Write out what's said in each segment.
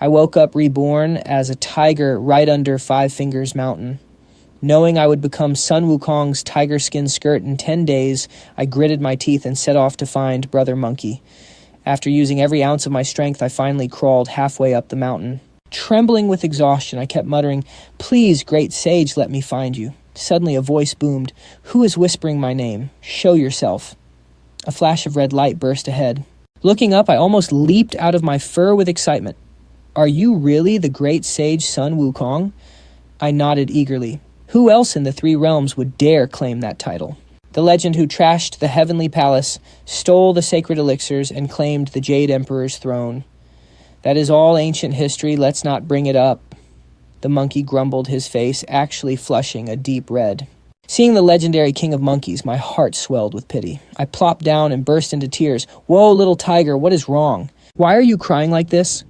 I woke up reborn as a tiger right under Five Fingers Mountain. Knowing I would become Sun Wukong's tiger skin skirt in 10 days, I gritted my teeth and set off to find Brother Monkey. After using every ounce of my strength, I finally crawled halfway up the mountain. Trembling with exhaustion, I kept muttering, "Please, great sage, let me find you." Suddenly a voice boomed, "Who is whispering my name? Show yourself." A flash of red light burst ahead. Looking up, I almost leaped out of my fur with excitement. "Are you really the great sage Sun Wukong?" I nodded eagerly. Who else in the three realms would dare claim that title? The legend who trashed the heavenly palace, stole the sacred elixirs, and claimed the Jade Emperor's throne. That is all ancient history, let's not bring it up. The monkey grumbled, his face actually flushing a deep red. Seeing the legendary king of monkeys, my heart swelled with pity. I plopped down and burst into tears. "Whoa, little tiger, what is wrong? Why are you crying like this?"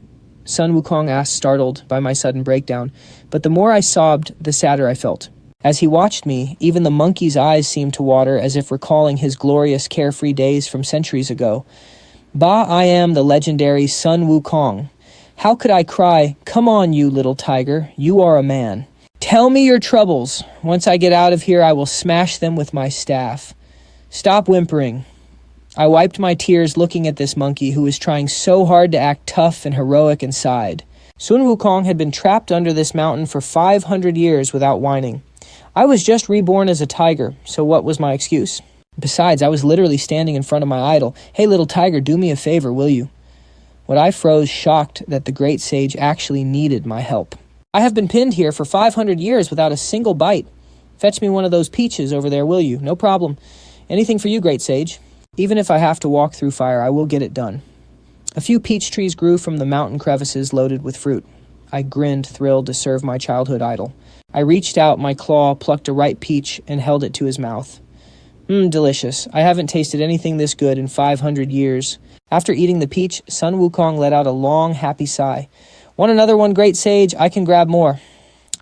Sun Wukong asked, startled by my sudden breakdown. But the more I sobbed, the sadder I felt. As he watched me, even the monkey's eyes seemed to water, as if recalling his glorious carefree days from centuries ago. "Bah, I am the legendary Sun Wukong. How could I cry, 'Come on, you little tiger, you are a man'? Tell me your troubles. Once I get out of here, I will smash them with my staff. Stop whimpering." I wiped my tears looking at this monkey who was trying so hard to act tough and heroic inside. Sun Wukong had been trapped under this mountain for 500 years without whining. I was just reborn as a tiger, so what was my excuse? Besides, I was literally standing in front of my idol. "Hey, little tiger, do me a favor, will you?" What I froze, shocked that the great sage actually needed my help. "I have been pinned here for 500 years without a single bite. Fetch me one of those peaches over there, will you? No problem. Anything for you, great sage. Even if I have to walk through fire, I will get it done." A few peach trees grew from the mountain crevices loaded with fruit. I grinned, thrilled to serve my childhood idol. I reached out my claw, plucked a ripe peach, and held it to his mouth. Delicious. I haven't tasted anything this good in 500 years. After eating the peach, Sun Wukong let out a long, happy sigh. "Want another one, great sage? I can grab more."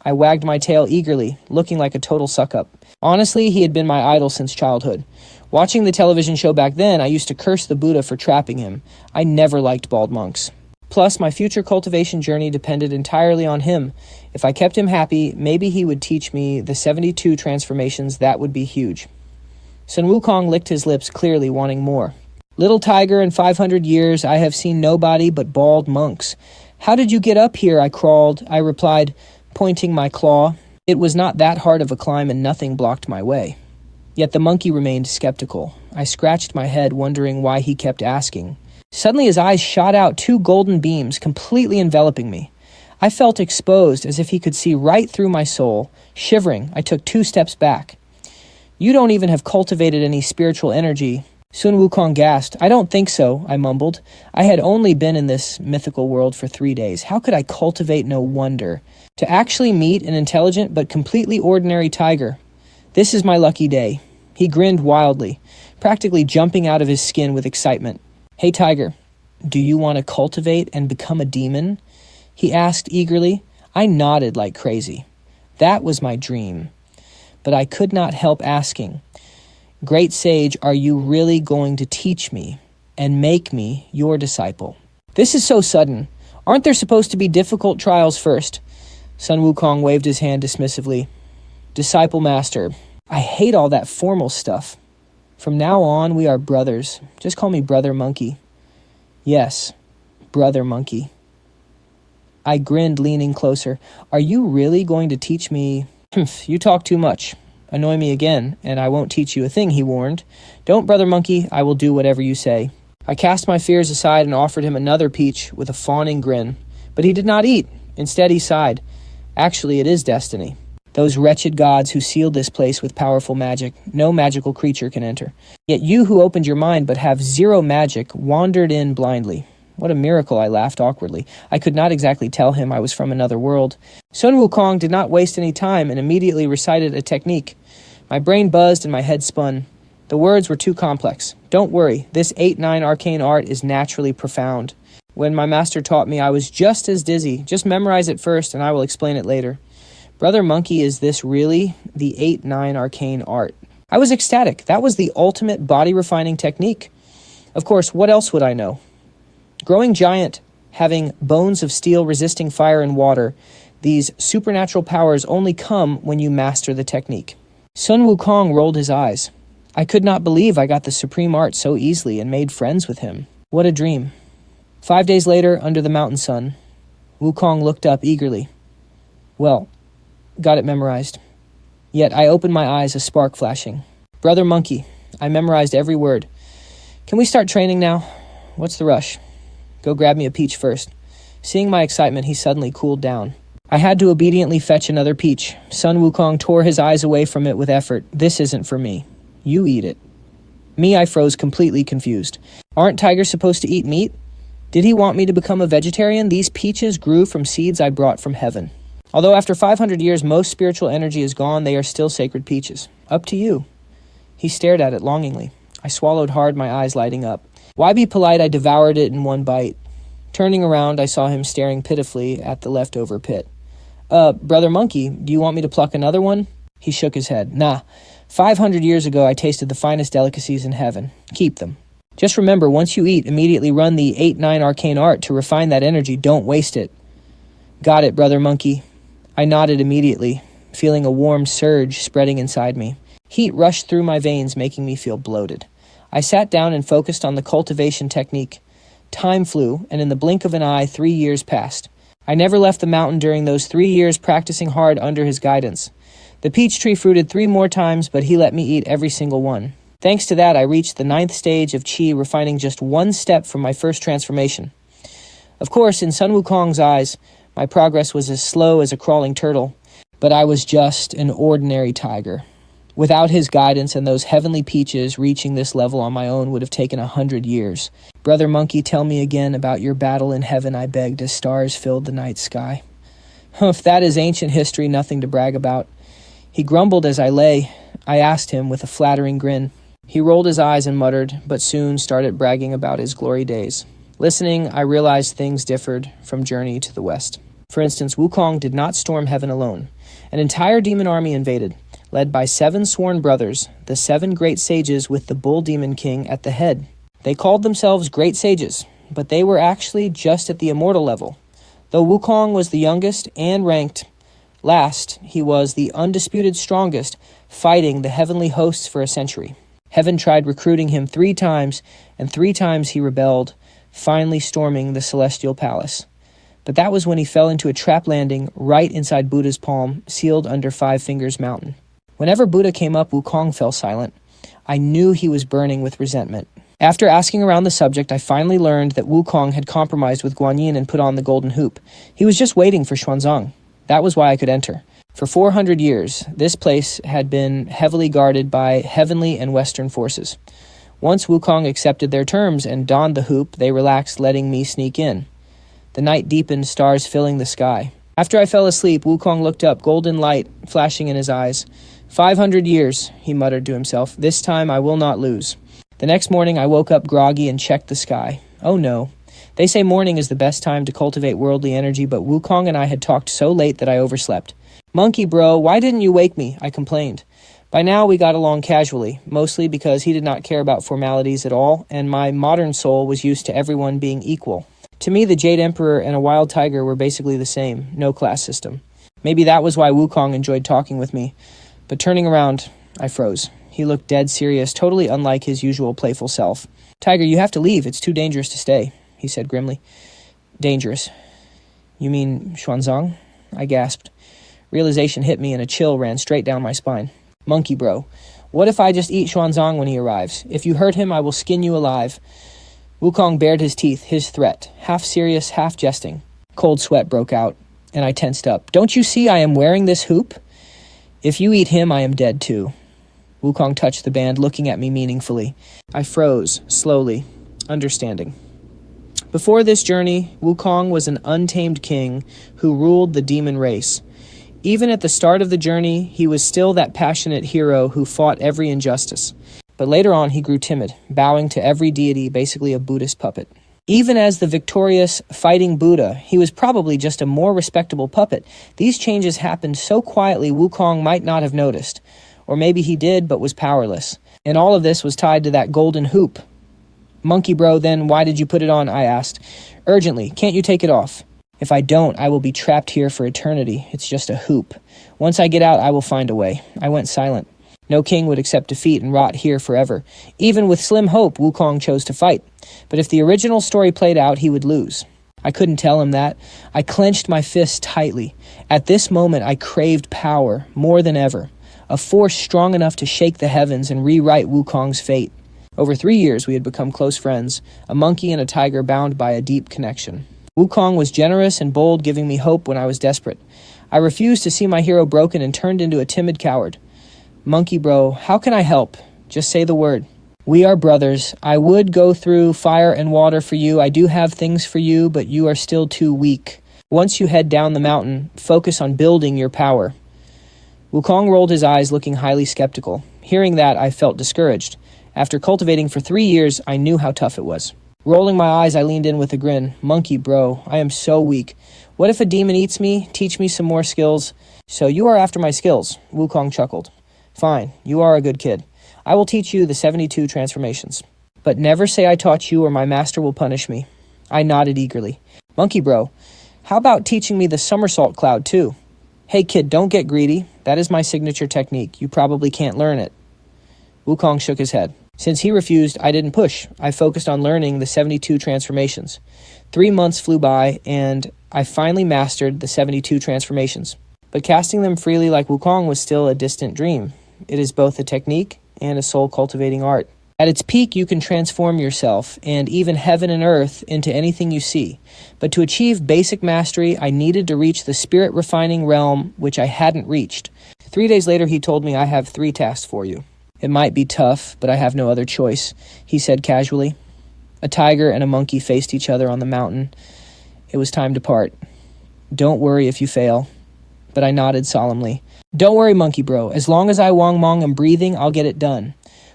I wagged my tail eagerly, looking like a total suck-up. Honestly, he had been my idol since childhood. Watching the television show back then, I used to curse the Buddha for trapping him. I never liked bald monks. Plus, my future cultivation journey depended entirely on him. If I kept him happy, maybe he would teach me the 72 transformations. That would be huge. Sun Wukong licked his lips, clearly wanting more. "Little tiger, in 500 years, I have seen nobody but bald monks. How did you get up here?" I replied, pointing my claw. It was not that hard of a climb and nothing blocked my way. Yet the monkey remained skeptical. I scratched my head, wondering why he kept asking. Suddenly his eyes shot out 2 golden beams, completely enveloping me. I felt exposed, as if he could see right through my soul. Shivering, I took 2 steps back. "You don't even have cultivated any spiritual energy." Sun Wukong gasped. "I don't think so," I mumbled. I had only been in this mythical world for 3 days. How could I cultivate no wonder? To actually meet an intelligent but completely ordinary tiger. This is my lucky day. He grinned wildly, practically jumping out of his skin with excitement. "Hey, tiger, do you want to cultivate and become a demon?" he asked eagerly. I nodded like crazy. That was my dream. But I could not help asking, "Great sage, are you really going to teach me and make me your disciple?" "This is so sudden. Aren't there supposed to be difficult trials first?" Sun Wukong waved his hand dismissively. "Disciple master, I hate all that formal stuff. From now on, we are brothers. Just call me Brother Monkey." "Yes, Brother Monkey." I grinned, leaning closer. "Are you really going to teach me?" "Humph, you talk too much. Annoy me again, and I won't teach you a thing," he warned. "Don't, Brother Monkey, I will do whatever you say." I cast my fears aside and offered him another peach with a fawning grin. But he did not eat. Instead, he sighed. "Actually, it is destiny. Those wretched gods who sealed this place with powerful magic, no magical creature can enter. Yet you who opened your mind but have 0 magic wandered in blindly." What a miracle, I laughed awkwardly. I could not exactly tell him I was from another world. Sun Wukong did not waste any time and immediately recited a technique. My brain buzzed and my head spun. The words were too complex. Don't worry, this Eight-Nine Arcane Art is naturally profound. When my master taught me, I was just as dizzy. Just memorize it first and I will explain it later. Brother Monkey, is this really the Eight-Nine Arcane Art? I was ecstatic. That was the ultimate body-refining technique. Of course, what else would I know? Growing giant, having bones of steel resisting fire and water. These supernatural powers only come when you master the technique. Sun Wukong rolled his eyes. I could not believe I got the supreme art so easily and made friends with him. What a dream. 5 days later, under the mountain sun, Wukong looked up eagerly. Well, got it memorized. Yet I opened my eyes, a spark flashing. Brother Monkey, I memorized every word. Can we start training now? What's the rush? Go grab me a peach first. Seeing my excitement, he suddenly cooled down. I had to obediently fetch another peach. Sun Wukong tore his eyes away from it with effort. This isn't for me. You eat it. Me, I froze, completely confused. Aren't tigers supposed to eat meat? Did he want me to become a vegetarian? These peaches grew from seeds I brought from heaven. Although after 500 years most spiritual energy is gone, they are still sacred peaches. Up to you. He stared at it longingly. I swallowed hard, my eyes lighting up. Why be polite? I devoured it in one bite. Turning around, I saw him staring pitifully at the leftover pit. Brother Monkey, do you want me to pluck another one? He shook his head. Nah. 500 years ago, I tasted the finest delicacies in heaven. Keep them. Just remember, once you eat, immediately run the Eight-Nine Arcane Art to refine that energy. Don't waste it. Got it, Brother Monkey. I nodded immediately, feeling a warm surge spreading inside me. Heat rushed through my veins, making me feel bloated. I sat down and focused on the cultivation technique. Time flew, and in the blink of an eye, 3 years passed. I never left the mountain during those 3 years, practicing hard under his guidance. The peach tree fruited 3 more times, but he let me eat every single one. Thanks to that, I reached the 9th stage of Qi, refining just 1 step from my first transformation. Of course, in Sun Wukong's eyes, my progress was as slow as a crawling turtle, but I was just an ordinary tiger. Without his guidance and those heavenly peaches, reaching this level on my own would have taken 100 years. Brother Monkey, tell me again about your battle in heaven, I begged, as stars filled the night sky. If that is ancient history, nothing to brag about. He grumbled as I lay. I asked him with a flattering grin. He rolled his eyes and muttered, but soon started bragging about his glory days. Listening, I realized things differed from Journey to the West. For instance, Wukong did not storm heaven alone. An entire demon army invaded, led by 7 sworn brothers, the 7 great sages with the bull demon king at the head. They called themselves great sages, but they were actually just at the immortal level. Though Wukong was the youngest and ranked last, he was the undisputed strongest, fighting the heavenly hosts for a century. Heaven tried recruiting him 3 times, and 3 times he rebelled, finally storming the celestial palace. But that was when he fell into a trap landing right inside Buddha's palm, sealed under 5 Fingers Mountain. Whenever Buddha came up, Wukong fell silent. I knew he was burning with resentment. After asking around the subject, I finally learned that Wukong had compromised with Guanyin and put on the golden hoop. He was just waiting for Xuanzang. That was why I could enter. For 400 years, this place had been heavily guarded by heavenly and western forces. Once Wukong accepted their terms and donned the hoop, they relaxed, letting me sneak in. The night deepened, stars filling the sky. After I fell asleep, Wukong looked up, golden light flashing in his eyes. 500 years, he muttered to himself. This time I will not lose. The next morning I woke up groggy and checked the sky. Oh no. They say morning is the best time to cultivate worldly energy, but Wukong and I had talked so late that I overslept. Monkey bro, why didn't you wake me? I complained. By now we got along casually, mostly because he did not care about formalities at all, and my modern soul was used to everyone being equal. To me, the Jade Emperor and a wild tiger were basically the same, no class system. Maybe that was why Wukong enjoyed talking with me. But turning around, I froze. He looked dead serious, totally unlike his usual playful self. Tiger, you have to leave. It's too dangerous to stay, he said grimly. Dangerous? You mean Xuanzang? I gasped. Realization hit me and a chill ran straight down my spine. Monkey bro, what if I just eat Xuanzang when he arrives? If you hurt him, I will skin you alive. Wukong bared his teeth, his threat, half serious, half jesting. Cold sweat broke out, and I tensed up. Don't you see I am wearing this hoop? If you eat him, I am dead too. Wukong touched the band, looking at me meaningfully. I froze, slowly, understanding. Before this journey, Wukong was an untamed king who ruled the demon race. Even at the start of the journey, he was still that passionate hero who fought every injustice. But later on, he grew timid, bowing to every deity, basically a Buddhist puppet. Even as the victorious, fighting Buddha, he was probably just a more respectable puppet. These changes happened so quietly Wukong might not have noticed. Or maybe he did, but was powerless. And all of this was tied to that golden hoop. Monkey bro, then why did you put it on? I asked. Urgently, can't you take it off? If I don't, I will be trapped here for eternity. It's just a hoop. Once I get out, I will find a way. I went silent. No king would accept defeat and rot here forever. Even with slim hope, Wukong chose to fight. But if the original story played out, he would lose. I couldn't tell him that. I clenched my fists tightly. At this moment, I craved power more than ever. A force strong enough to shake the heavens and rewrite Wukong's fate. Over 3 years, we had become close friends, a monkey and a tiger bound by a deep connection. Wukong was generous and bold, giving me hope when I was desperate. I refused to see my hero broken and turned into a timid coward. Monkey bro, how can I help? Just say the word. We are brothers. I would go through fire and water for you. I do have things for you, but you are still too weak. Once you head down the mountain, focus on building your power. Wukong rolled his eyes, looking highly skeptical. Hearing that, I felt discouraged. After cultivating for 3 years, I knew how tough it was. Rolling my eyes, I leaned in with a grin. Monkey bro, I am so weak. What if a demon eats me? Teach me some more skills. So you are after my skills, Wukong chuckled. Fine, you are a good kid. I will teach you the 72 transformations. But never say I taught you or my master will punish me. I nodded eagerly. Monkey bro, how about teaching me the somersault cloud too? Hey kid, don't get greedy. That is my signature technique. You probably can't learn it. Wukong shook his head. Since he refused, I didn't push. I focused on learning the 72 transformations. 3 months flew by, and I finally mastered the 72 transformations. But casting them freely like Wukong was still a distant dream. It is both a technique and a soul-cultivating art. At its peak, you can transform yourself, and even heaven and earth, into anything you see. But to achieve basic mastery, I needed to reach the spirit-refining realm, which I hadn't reached. 3 days later, he told me, I have 3 tasks for you. It might be tough, but I have no other choice, he said casually. A tiger and a monkey faced each other on the mountain. It was time to part. Don't worry if you fail. But I nodded solemnly. Don't worry, monkey bro. As long as I Wong Mong am breathing, I'll get it done.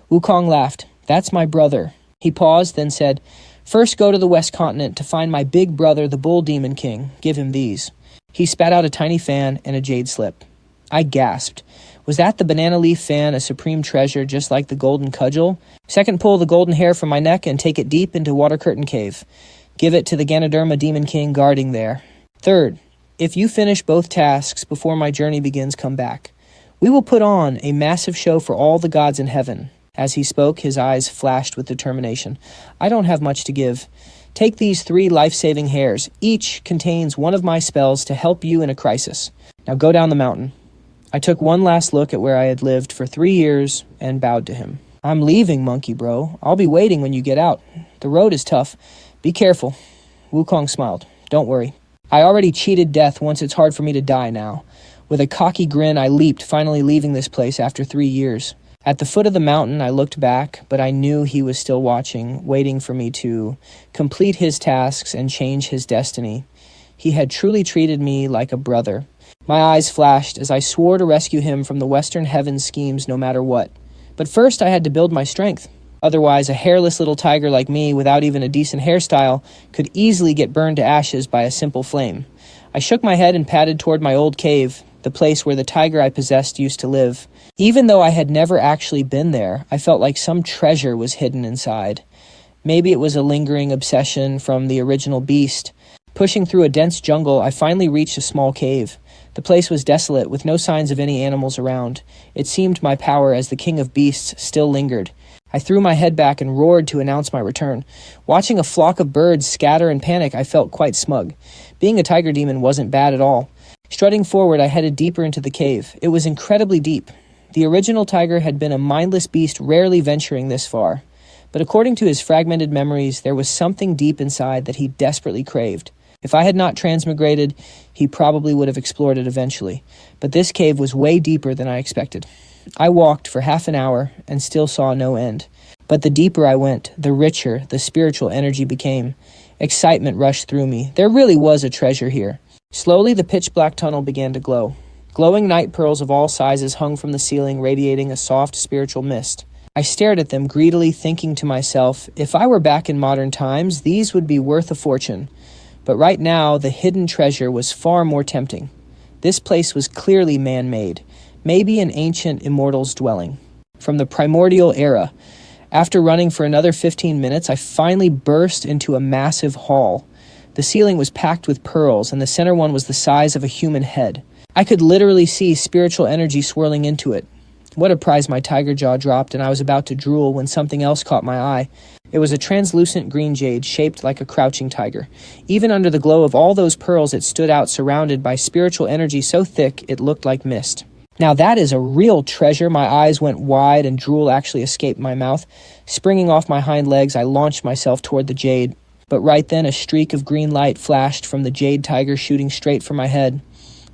Wukong laughed. That's my brother. He paused, then said, First go to the West Continent to find my big brother, the Bull Demon King. Give him these. He spat out a tiny fan and a jade slip. I gasped. Was that the banana leaf fan, a supreme treasure just like the golden cudgel? Second, pull the golden hair from my neck and take it deep into Water Curtain Cave. Give it to the Ganoderma Demon King guarding there. Third, if you finish both tasks before my journey begins, come back. We will put on a massive show for all the gods in heaven. As he spoke, his eyes flashed with determination. I don't have much to give. Take these 3 life-saving hairs. Each contains one of my spells to help you in a crisis. Now go down the mountain. I took one last look at where I had lived for 3 years and bowed to him. I'm leaving, monkey bro. I'll be waiting when you get out. The road is tough. Be careful. Wukong smiled. Don't worry. I already cheated death once. It's hard for me to die now. With a cocky grin, I leaped, finally leaving this place after 3 years. At the foot of the mountain, I looked back, but I knew he was still watching, waiting for me to complete his tasks and change his destiny. He had truly treated me like a brother. My eyes flashed as I swore to rescue him from the Western Heavens schemes no matter what. But first I had to build my strength. Otherwise, a hairless little tiger like me, without even a decent hairstyle, could easily get burned to ashes by a simple flame. I shook my head and padded toward my old cave, the place where the tiger I possessed used to live. Even though I had never actually been there, I felt like some treasure was hidden inside. Maybe it was a lingering obsession from the original beast. Pushing through a dense jungle, I finally reached a small cave. The place was desolate, with no signs of any animals around. It seemed my power as the king of beasts still lingered. I threw my head back and roared to announce my return. Watching a flock of birds scatter in panic, I felt quite smug. Being a tiger demon wasn't bad at all. Strutting forward, I headed deeper into the cave. It was incredibly deep. The original tiger had been a mindless beast, rarely venturing this far. But according to his fragmented memories, there was something deep inside that he desperately craved. If I had not transmigrated, he probably would have explored it eventually. But this cave was way deeper than I expected. I walked for half an hour and still saw no end. But the deeper I went, the richer the spiritual energy became. Excitement rushed through me. There really was a treasure here. Slowly, the pitch-black tunnel began to glow. Glowing night pearls of all sizes hung from the ceiling, radiating a soft spiritual mist. I stared at them greedily, thinking to myself, if I were back in modern times, these would be worth a fortune. But right now, the hidden treasure was far more tempting. This place was clearly man-made, maybe an ancient immortal's dwelling. From the primordial era, After running for another 15 minutes, I finally burst into a massive hall. The ceiling was packed with pearls, and the center one was the size of a human head. I could literally see spiritual energy swirling into it. What a prize! My tiger jaw dropped, and I was about to drool when something else caught my eye. It was a translucent green jade shaped like a crouching tiger. Even under the glow of all those pearls, it stood out, surrounded by spiritual energy so thick it looked like mist. Now that is a real treasure. My eyes went wide and drool actually escaped my mouth. Springing off my hind legs, I launched myself toward the jade. But right then, a streak of green light flashed from the jade tiger, shooting straight for my head.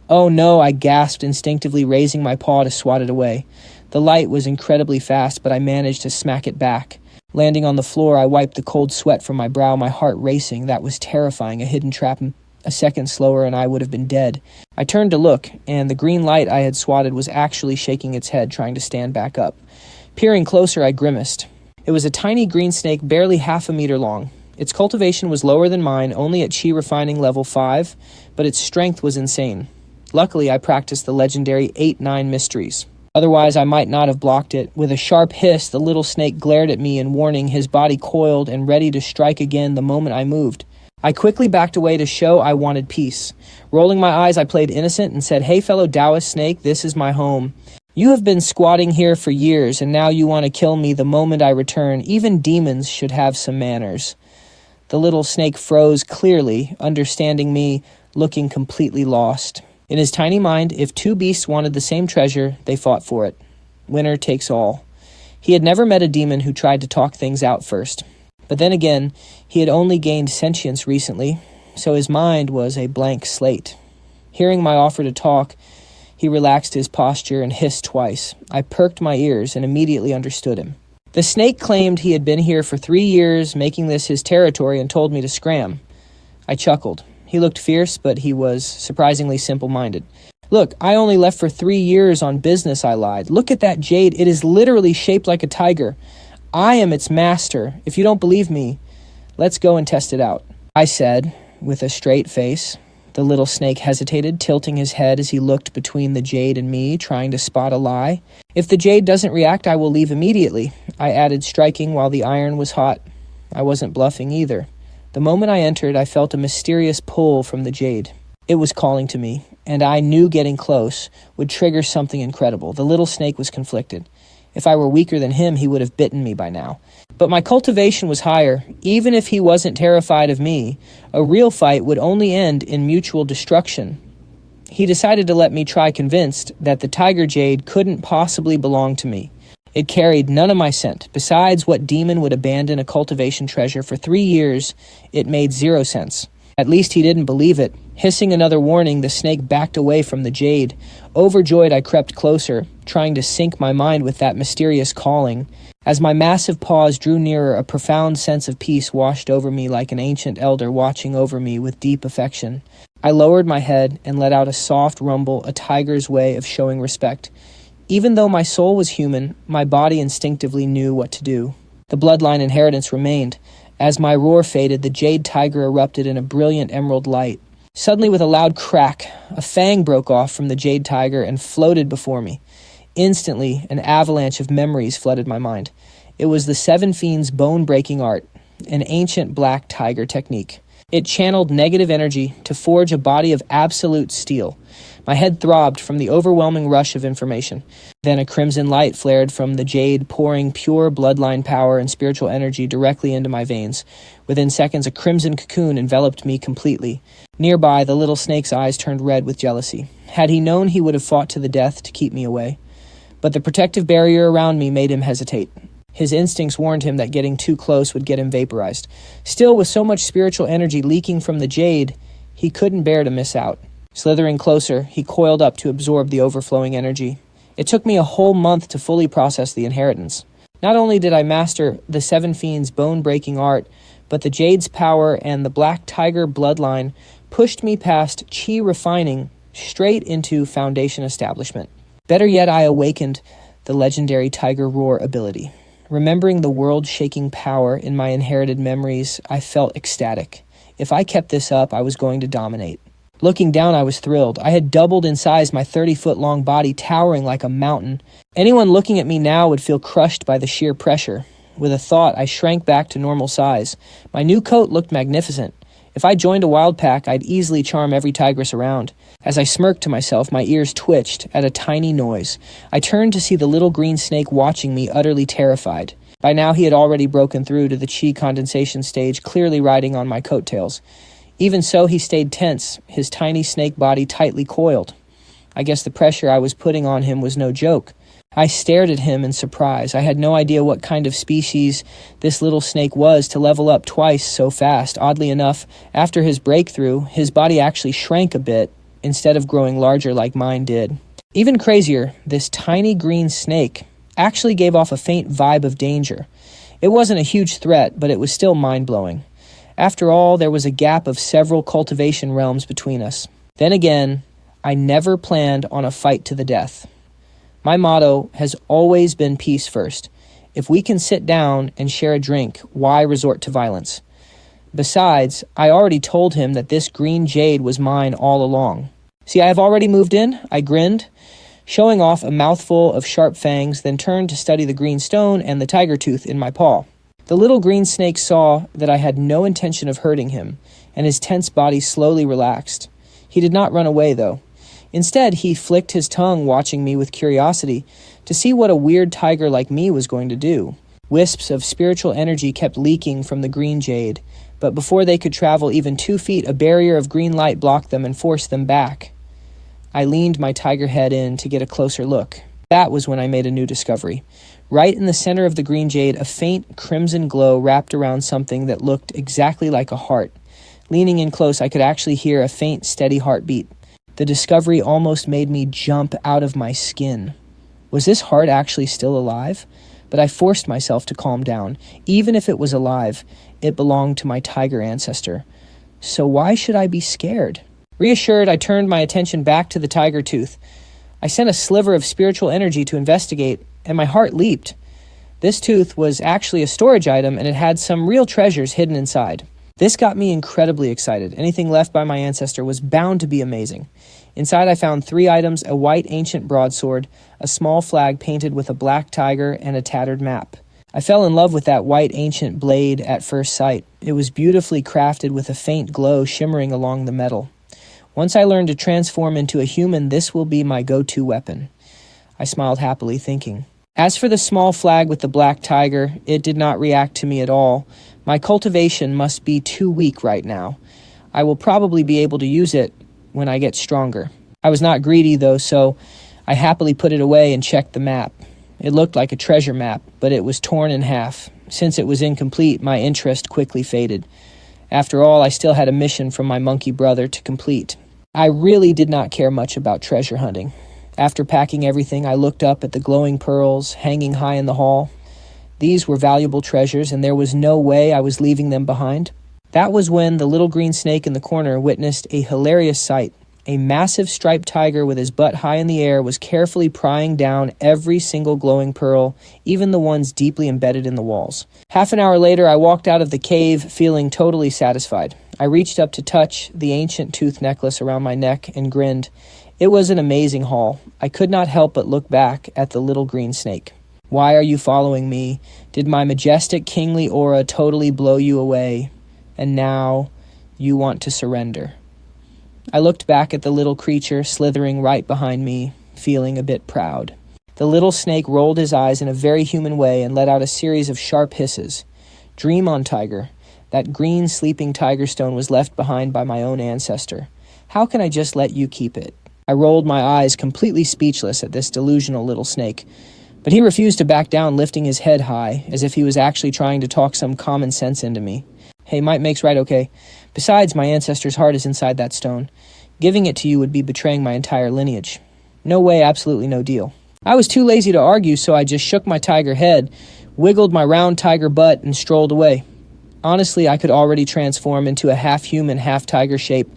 "Oh no," I gasped, instinctively raising my paw to swat it away. The light was incredibly fast, but I managed to smack it back. Landing on the floor, I wiped the cold sweat from my brow, my heart racing. That was terrifying, a hidden trap. A second slower and I would have been dead. I turned to look, and the green light I had swatted was actually shaking its head, trying to stand back up. Peering closer, I grimaced. It was a tiny green snake, barely half a meter long. Its cultivation was lower than mine, only at chi refining level 5, but its strength was insane. Luckily, I practiced the legendary 8-9 mysteries. Otherwise, I might not have blocked it. With a sharp hiss, the little snake glared at me in warning, his body coiled and ready to strike again the moment I moved. I quickly backed away to show I wanted peace. Rolling my eyes, I played innocent and said, "Hey, fellow Taoist snake, this is my home. You have been squatting here for years, and now you want to kill me the moment I return. Even demons should have some manners." The little snake froze clearly, understanding me, looking completely lost. In his tiny mind, if two beasts wanted the same treasure, they fought for it. Winner takes all. He had never met a demon who tried to talk things out first. But then again, he had only gained sentience recently, so his mind was a blank slate. Hearing my offer to talk, he relaxed his posture and hissed twice. I perked my ears and immediately understood him. The snake claimed he had been here for 3 years, making this his territory, and told me to scram. I chuckled. He looked fierce, but he was surprisingly simple-minded. "Look, I only left for 3 years on business," I lied. "Look at that jade. It is literally shaped like a tiger. I am its master. If you don't believe me, let's go and test it out," I said, with a straight face. The little snake hesitated, tilting his head as he looked between the jade and me, trying to spot a lie. "If the jade doesn't react, I will leave immediately," I added, striking while the iron was hot. I wasn't bluffing either. The moment I entered, I felt a mysterious pull from the jade. It was calling to me, and I knew getting close would trigger something incredible. The little snake was conflicted. If I were weaker than him, he would have bitten me by now. But my cultivation was higher. Even if he wasn't terrified of me, a real fight would only end in mutual destruction. He decided to let me try, convinced that the tiger jade couldn't possibly belong to me. It carried none of my scent. Besides, what demon would abandon a cultivation treasure for 3 years? It made 0 sense. At least he didn't believe it. Hissing another warning, the snake backed away from the jade. Overjoyed, I crept closer, trying to sync my mind with that mysterious calling. As my massive paws drew nearer, a profound sense of peace washed over me like an ancient elder watching over me with deep affection. I lowered my head and let out a soft rumble, a tiger's way of showing respect. Even though my soul was human, my body instinctively knew what to do. The bloodline inheritance remained. As my roar faded, the jade tiger erupted in a brilliant emerald light. Suddenly, with a loud crack, a fang broke off from the jade tiger and floated before me. Instantly, an avalanche of memories flooded my mind. It was the Seven Fiends' bone-breaking art, an ancient black tiger technique. It channeled negative energy to forge a body of absolute steel. My head throbbed from the overwhelming rush of information. Then a crimson light flared from the jade, pouring pure bloodline power and spiritual energy directly into my veins. Within seconds, a crimson cocoon enveloped me completely. Nearby, the little snake's eyes turned red with jealousy. Had he known, he would have fought to the death to keep me away. But the protective barrier around me made him hesitate. His instincts warned him that getting too close would get him vaporized. Still, with so much spiritual energy leaking from the jade, he couldn't bear to miss out. Slithering closer, he coiled up to absorb the overflowing energy. It took me a whole month to fully process the inheritance. Not only did I master the Seven Fiends' bone-breaking art, but the jade's power and the black tiger bloodline pushed me past chi refining straight into foundation establishment. Better yet, I awakened the legendary tiger roar ability. Remembering the world-shaking power in my inherited memories, I felt ecstatic. If I kept this up, I was going to dominate. Looking down, I was thrilled. I had doubled in size, my 30-foot-long body towering like a mountain. Anyone looking at me now would feel crushed by the sheer pressure. With a thought, I shrank back to normal size. My new coat looked magnificent. If I joined a wild pack, I'd easily charm every tigress around. As I smirked to myself, my ears twitched at a tiny noise. I turned to see the little green snake watching me, utterly terrified. By now, he had already broken through to the chi condensation stage, clearly riding on my coattails. Even so, he stayed tense, his tiny snake body tightly coiled. I guess the pressure I was putting on him was no joke. I stared at him in surprise. I had no idea what kind of species this little snake was to level up twice so fast. Oddly enough, after his breakthrough, his body actually shrank a bit instead of growing larger like mine did. Even crazier, this tiny green snake actually gave off a faint vibe of danger. It wasn't a huge threat, but it was still mind-blowing. After all, there was a gap of several cultivation realms between us. Then again, I never planned on a fight to the death. My motto has always been peace first. If we can sit down and share a drink, why resort to violence? Besides, I already told him that this green jade was mine all along. See, I have already moved in, I grinned, showing off a mouthful of sharp fangs, then turned to study the green stone and the tiger tooth in my paw. The little green snake saw that I had no intention of hurting him, and his tense body slowly relaxed. He did not run away, though. Instead, he flicked his tongue, watching me with curiosity to see what a weird tiger like me was going to do. Wisps of spiritual energy kept leaking from the green jade, but before they could travel even 2 feet, a barrier of green light blocked them and forced them back. I leaned my tiger head in to get a closer look. That was when I made a new discovery. Right in the center of the green jade, a faint crimson glow wrapped around something that looked exactly like a heart. Leaning in close, I could actually hear a faint, steady heartbeat. The discovery almost made me jump out of my skin. Was this heart actually still alive? But I forced myself to calm down. Even if it was alive, it belonged to my tiger ancestor. So why should I be scared? Reassured, I turned my attention back to the tiger tooth. I sent a sliver of spiritual energy to investigate, and my heart leaped. This tooth was actually a storage item, and it had some real treasures hidden inside. This got me incredibly excited. Anything left by my ancestor was bound to be amazing. Inside I found 3 items: a white ancient broadsword, a small flag painted with a black tiger, and a tattered map. I fell in love with that white ancient blade at first sight. It was beautifully crafted with a faint glow shimmering along the metal. Once I learn to transform into a human, this will be my go-to weapon. I smiled happily, thinking. As for the small flag with the black tiger, it did not react to me at all. My cultivation must be too weak right now. I will probably be able to use it when I get stronger. I was not greedy, though, so I happily put it away and checked the map. It looked like a treasure map, but it was torn in half. Since it was incomplete, my interest quickly faded. After all, I still had a mission from my monkey brother to complete. I really did not care much about treasure hunting. After packing everything, I looked up at the glowing pearls hanging high in the hall. These were valuable treasures, and there was no way I was leaving them behind. That was when the little green snake in the corner witnessed a hilarious sight. A massive striped tiger with his butt high in the air was carefully prying down every single glowing pearl, even the ones deeply embedded in the walls. Half an hour later, I walked out of the cave feeling totally satisfied. I reached up to touch the ancient tooth necklace around my neck and grinned. It was an amazing haul. I could not help but look back at the little green snake. Why are you following me? Did my majestic kingly aura totally blow you away? And now you want to surrender. I looked back at the little creature slithering right behind me, feeling a bit proud. The little snake rolled his eyes in a very human way and let out a series of sharp hisses. Dream on, tiger. That green sleeping tiger stone was left behind by my own ancestor. How can I just let you keep it? I rolled my eyes, completely speechless at this delusional little snake. But he refused to back down, lifting his head high, as if he was actually trying to talk some common sense into me. Hey, might makes right, okay? Besides, my ancestor's heart is inside that stone. Giving it to you would be betraying my entire lineage. No way, absolutely no deal. I was too lazy to argue, so I just shook my tiger head, wiggled my round tiger butt, and strolled away. Honestly, I could already transform into a half-human, half-tiger shape,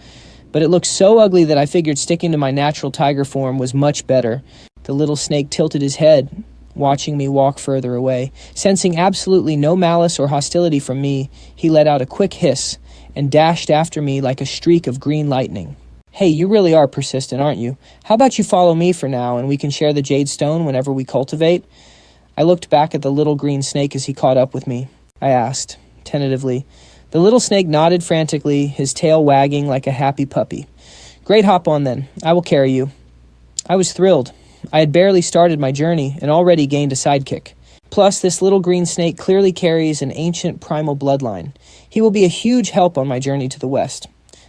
but it looked so ugly that I figured sticking to my natural tiger form was much better. The little snake tilted his head, watching me walk further away. Sensing absolutely no malice or hostility from me, he let out a quick hiss and dashed after me like a streak of green lightning. Hey, you really are persistent, aren't you? How about you follow me for now, and we can share the jade stone whenever we cultivate? I looked back at the little green snake as he caught up with me. I asked, tentatively. The little snake nodded frantically, his tail wagging like a happy puppy. Great, hop on then. I will carry you. I was thrilled. I had barely started my journey and already gained a sidekick. Plus, this little green snake clearly carries an ancient primal bloodline. He will be a huge help on my journey to the west.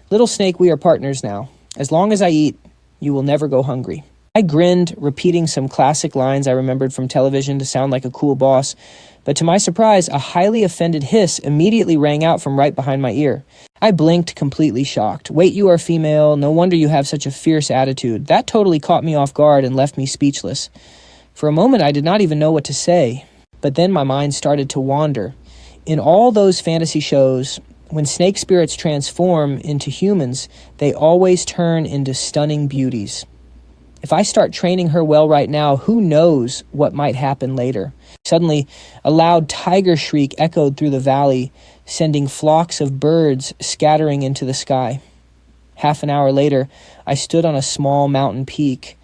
Little snake, we are partners now. As long as I eat, you will never go hungry. I grinned, repeating some classic lines I remembered from television to sound like a cool boss, but to my surprise, a highly offended hiss immediately rang out from right behind my ear. I blinked, completely shocked. Wait, you are female. No wonder you have such a fierce attitude. That totally caught me off guard and left me speechless. For a moment, I did not even know what to say, but then my mind started to wander. In all those fantasy shows, when snake spirits transform into humans, they always turn into stunning beauties. If I start training her well right now, who knows what might happen later? Suddenly, a loud tiger shriek echoed through the valley, sending flocks of birds scattering into the sky. Half an hour later, I stood on a small mountain peak,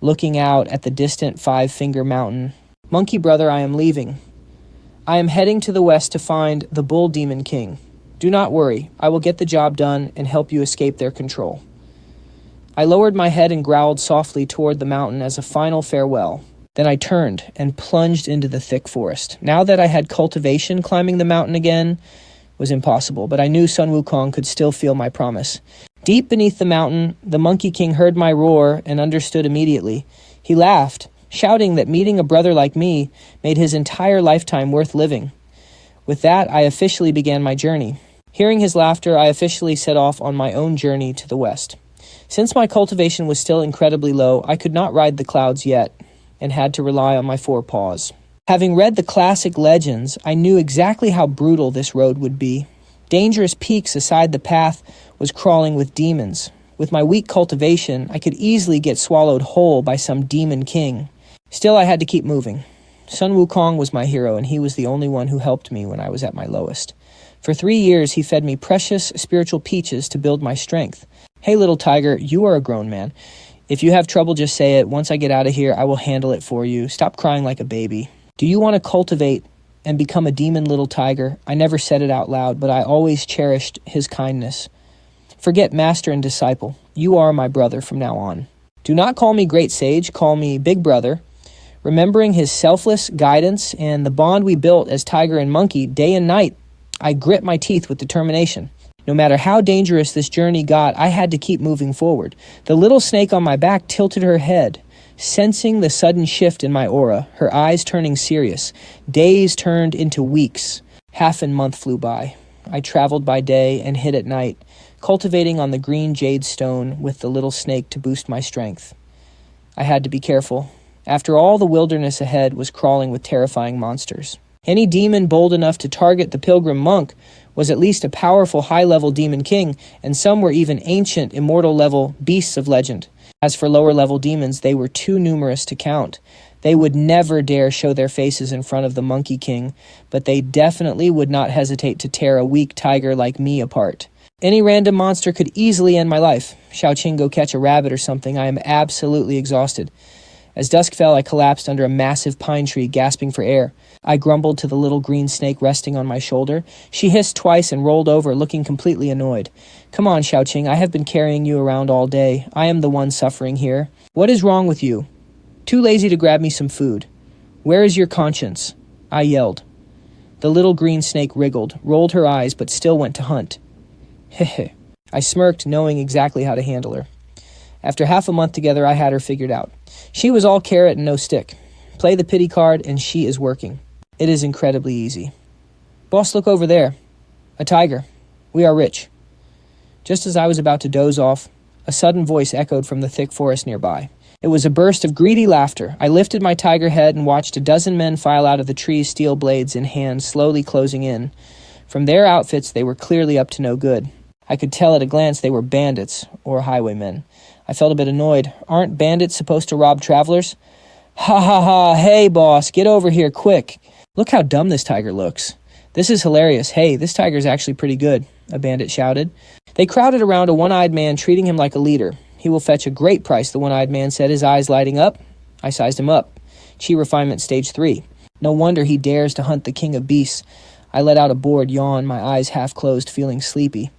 looking out at the distant Five-Finger Mountain. Monkey brother, I am leaving. I am heading to the west to find the Bull Demon King. Do not worry, I will get the job done and help you escape their control. I lowered my head and growled softly toward the mountain as a final farewell. Then I turned and plunged into the thick forest. Now that I had cultivation, climbing the mountain again was impossible, but I knew Sun Wukong could still feel my promise. Deep beneath the mountain, the Monkey King heard my roar and understood immediately. He laughed, shouting that meeting a brother like me made his entire lifetime worth living. With that, I officially began my journey. Hearing his laughter, I officially set off on my own journey to the west. Since my cultivation was still incredibly low, I could not ride the clouds yet, and had to rely on my four paws. Having read the classic legends, I knew exactly how brutal this road would be. Dangerous peaks aside the path was crawling with demons. With my weak cultivation, I could easily get swallowed whole by some demon king. Still, I had to keep moving. Sun Wukong was my hero, and he was the only one who helped me when I was at my lowest. For 3 years, he fed me precious spiritual peaches to build my strength. Hey, little tiger, you are a grown man. If you have trouble, just say it. Once I get out of here, I will handle it for you. Stop crying like a baby. Do you want to cultivate and become a demon little tiger? I never said it out loud, but I always cherished his kindness. Forget master and disciple. You are my brother from now on. Do not call me great sage. Call me big brother. Remembering his selfless guidance and the bond we built as tiger and monkey day and night, I grit my teeth with determination. No matter how dangerous this journey got, I had to keep moving forward. The little snake on my back tilted her head, sensing the sudden shift in my aura, her eyes turning serious. Days turned into weeks. Half a month flew by. I traveled by day and hid at night, cultivating on the green jade stone with the little snake to boost my strength. I had to be careful. After all, the wilderness ahead was crawling with terrifying monsters. Any demon bold enough to target the pilgrim monk was at least a powerful high-level demon king, and some were even ancient, immortal-level beasts of legend. As for lower-level demons, they were too numerous to count. They would never dare show their faces in front of the Monkey King, but they definitely would not hesitate to tear a weak tiger like me apart. Any random monster could easily end my life. Xiaoqing, go catch a rabbit or something. I am absolutely exhausted. As dusk fell, I collapsed under a massive pine tree, gasping for air. I grumbled to the little green snake resting on my shoulder. She hissed twice and rolled over, looking completely annoyed. Come on, Xiaoqing, I have been carrying you around all day. I am the one suffering here. What is wrong with you? Too lazy to grab me some food. Where is your conscience? I yelled. The little green snake wriggled, rolled her eyes, but still went to hunt. Heh. I smirked, knowing exactly how to handle her. After half a month together, I had her figured out. She was all carrot and no stick. Play the pity card, and she is working. It is incredibly easy. Boss, look over there. A tiger. We are rich. Just as I was about to doze off, a sudden voice echoed from the thick forest nearby. It was a burst of greedy laughter. I lifted my tiger head and watched a dozen men file out of the trees, steel blades in hand, slowly closing in. From their outfits, they were clearly up to no good. I could tell at a glance they were bandits or highwaymen. I felt a bit annoyed. Aren't bandits supposed to rob travelers? Ha ha ha, hey boss, get over here quick. Look how dumb this tiger looks. This is hilarious. Hey, this tiger's actually pretty good, a bandit shouted. They crowded around a one-eyed man, treating him like a leader. He will fetch a great price, the one-eyed man said, his eyes lighting up. I sized him up. Chi refinement stage 3. No wonder he dares to hunt the king of beasts. I let out a bored yawn, my eyes half closed, feeling sleepy.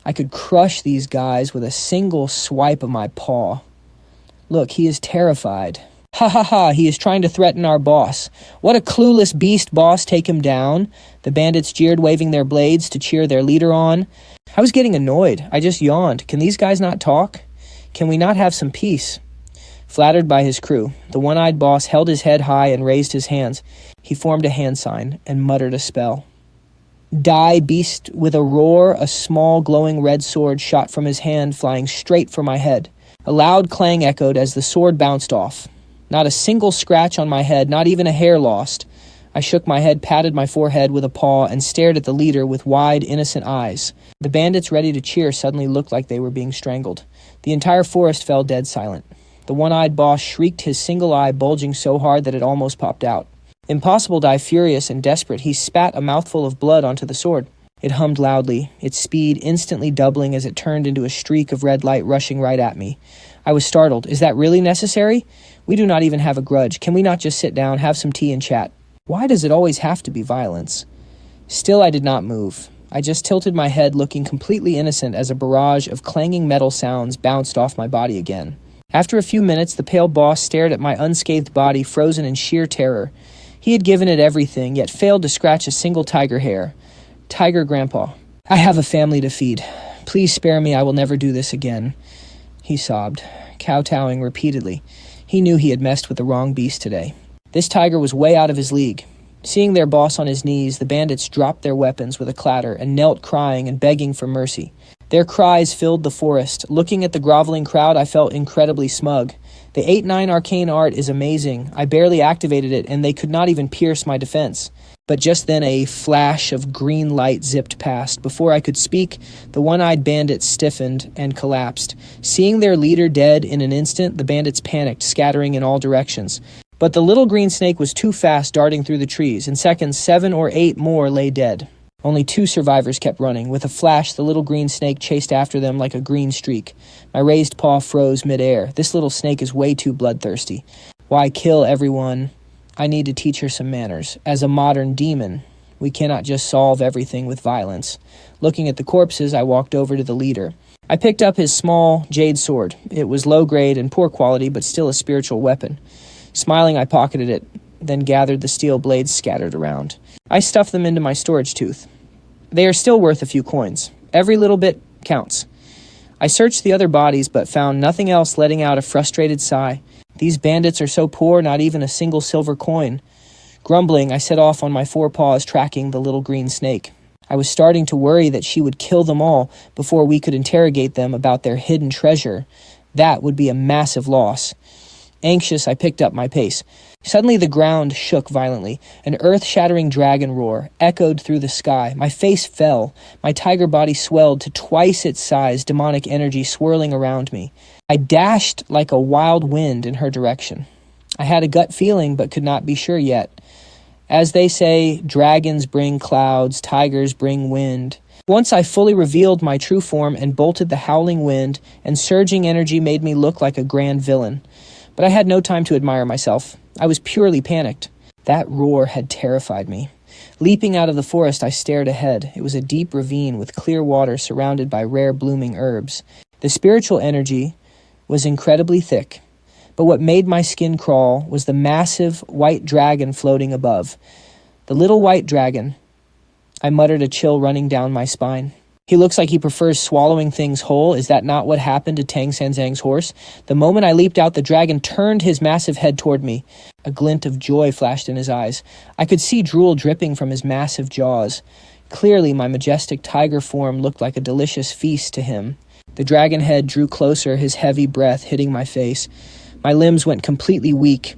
I could crush these guys with a single swipe of my paw. Look, he is terrified. Ha ha ha, he is trying to threaten our boss. What a clueless beast, boss, take him down. The bandits jeered, waving their blades to cheer their leader on. I was getting annoyed. I just yawned. Can these guys not talk? Can we not have some peace? Flattered by his crew, the one-eyed boss held his head high and raised his hands. He formed a hand sign and muttered a spell. Die, beast! With a roar, a small glowing red sword shot from his hand, flying straight for my head. A loud clang echoed as the sword bounced off. Not a single scratch on my head, not even a hair lost. I shook my head, patted my forehead with a paw, and stared at the leader with wide, innocent eyes. The bandits ready to cheer suddenly looked like they were being strangled. The entire forest fell dead silent. The one-eyed boss shrieked, his single eye bulging so hard that it almost popped out. Impossible Die, furious and desperate, he spat a mouthful of blood onto the sword. It hummed loudly, its speed instantly doubling as it turned into a streak of red light rushing right at me. I was startled. Is that really necessary? We do not even have a grudge. Can we not just sit down, have some tea and chat? Why does it always have to be violence? Still, I did not move. I just tilted my head, looking completely innocent as a barrage of clanging metal sounds bounced off my body again. After a few minutes, the pale boss stared at my unscathed body, frozen in sheer terror. He had given it everything, yet failed to scratch a single tiger hair. Tiger Grandpa, I have a family to feed. Please spare me, I will never do this again. He sobbed, kowtowing repeatedly. He knew he had messed with the wrong beast today. This tiger was way out of his league. Seeing their boss on his knees, the bandits dropped their weapons with a clatter and knelt crying and begging for mercy. Their cries filled the forest. Looking at the groveling crowd, I felt incredibly smug. The Eight-Nine Arcane Art is amazing. I barely activated it, and they could not even pierce my defense. But just then a flash of green light zipped past. Before I could speak, the one-eyed bandits stiffened and collapsed. Seeing their leader dead in an instant, the bandits panicked, scattering in all directions. But the little green snake was too fast, darting through the trees. In seconds, 7 or 8 more lay dead. Only 2 survivors kept running. With a flash, the little green snake chased after them like a green streak. My raised paw froze midair. This little snake is way too bloodthirsty. Why kill everyone? I need to teach her some manners. As a modern demon, we cannot just solve everything with violence. Looking at the corpses, I walked over to the leader. I picked up his small jade sword. It was low grade and poor quality, but still a spiritual weapon. Smiling, I pocketed it, then gathered the steel blades scattered around. I stuffed them into my storage tooth. They are still worth a few coins. Every little bit counts. I searched the other bodies, but found nothing else, letting out a frustrated sigh. These bandits are so poor, not even a single silver coin. Grumbling, I set off on my 4 paws, tracking the little green snake. I was starting to worry that she would kill them all before we could interrogate them about their hidden treasure. That would be a massive loss. Anxious, I picked up my pace. Suddenly the ground shook violently. An earth-shattering dragon roar echoed through the sky. My face fell. My tiger body swelled to twice its size, demonic energy swirling around me. I dashed like a wild wind in her direction. I had a gut feeling, but could not be sure yet. As they say, dragons bring clouds, tigers bring wind. Once I fully revealed my true form and bolted the howling wind, and surging energy made me look like a grand villain. But I had no time to admire myself. I was purely panicked. That roar had terrified me. Leaping out of the forest, I stared ahead. It was a deep ravine with clear water surrounded by rare blooming herbs. The spiritual energy was incredibly thick, but what made my skin crawl was the massive white dragon floating above. The little white dragon. I muttered, a chill running down my spine. He looks like he prefers swallowing things whole. Is that not what happened to Tang Sanzang's horse? The moment I leaped out, the dragon turned his massive head toward me. A glint of joy flashed in his eyes. I could see drool dripping from his massive jaws. Clearly, my majestic tiger form looked like a delicious feast to him. The dragon head drew closer, his heavy breath hitting my face. My limbs went completely weak,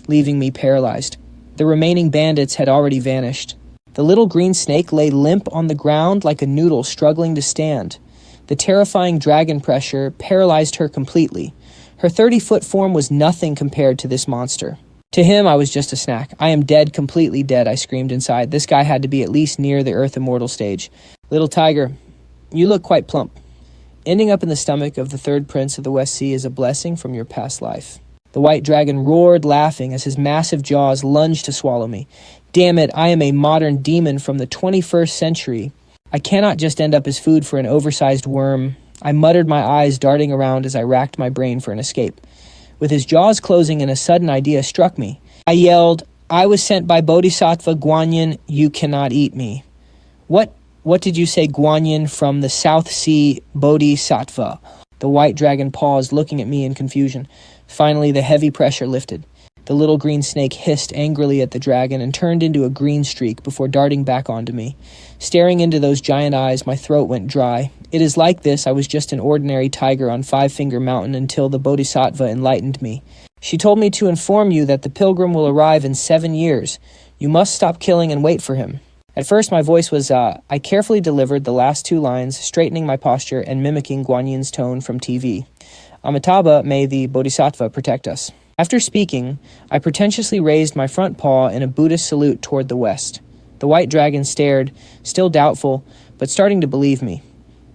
leaving me paralyzed. The remaining bandits had already vanished. The little green snake lay limp on the ground like a noodle struggling to stand. The terrifying dragon pressure paralyzed her completely. Her 30-foot form was nothing compared to this monster. To him, I was just a snack. I am dead, completely dead, I screamed inside. This guy had to be at least near the Earth Immortal stage. Little tiger, you look quite plump. Ending up in the stomach of the third prince of the West Sea is a blessing from your past life. The white dragon roared, laughing, as his massive jaws lunged to swallow me. Damn it, I am a modern demon from the 21st century. I cannot just end up as food for an oversized worm. I muttered, my eyes darting around as I racked my brain for an escape. With his jaws closing, a sudden idea struck me. I yelled, I was sent by Bodhisattva Guanyin, you cannot eat me. What did you say, Guanyin from the South Sea Bodhisattva? The white dragon paused, looking at me in confusion. Finally, the heavy pressure lifted. The little green snake hissed angrily at the dragon and turned into a green streak before darting back onto me. Staring into those giant eyes, my throat went dry. It is like this, I was just an ordinary tiger on Five Finger Mountain until the Bodhisattva enlightened me. She told me to inform you that the pilgrim will arrive in 7 years. You must stop killing and wait for him. At first, my voice was, I carefully delivered the last 2 lines, straightening my posture and mimicking Guanyin's tone from TV. Amitabha, may the Bodhisattva protect us. After speaking, I pretentiously raised my front paw in a Buddhist salute toward the west. The white dragon stared, still doubtful, but starting to believe me.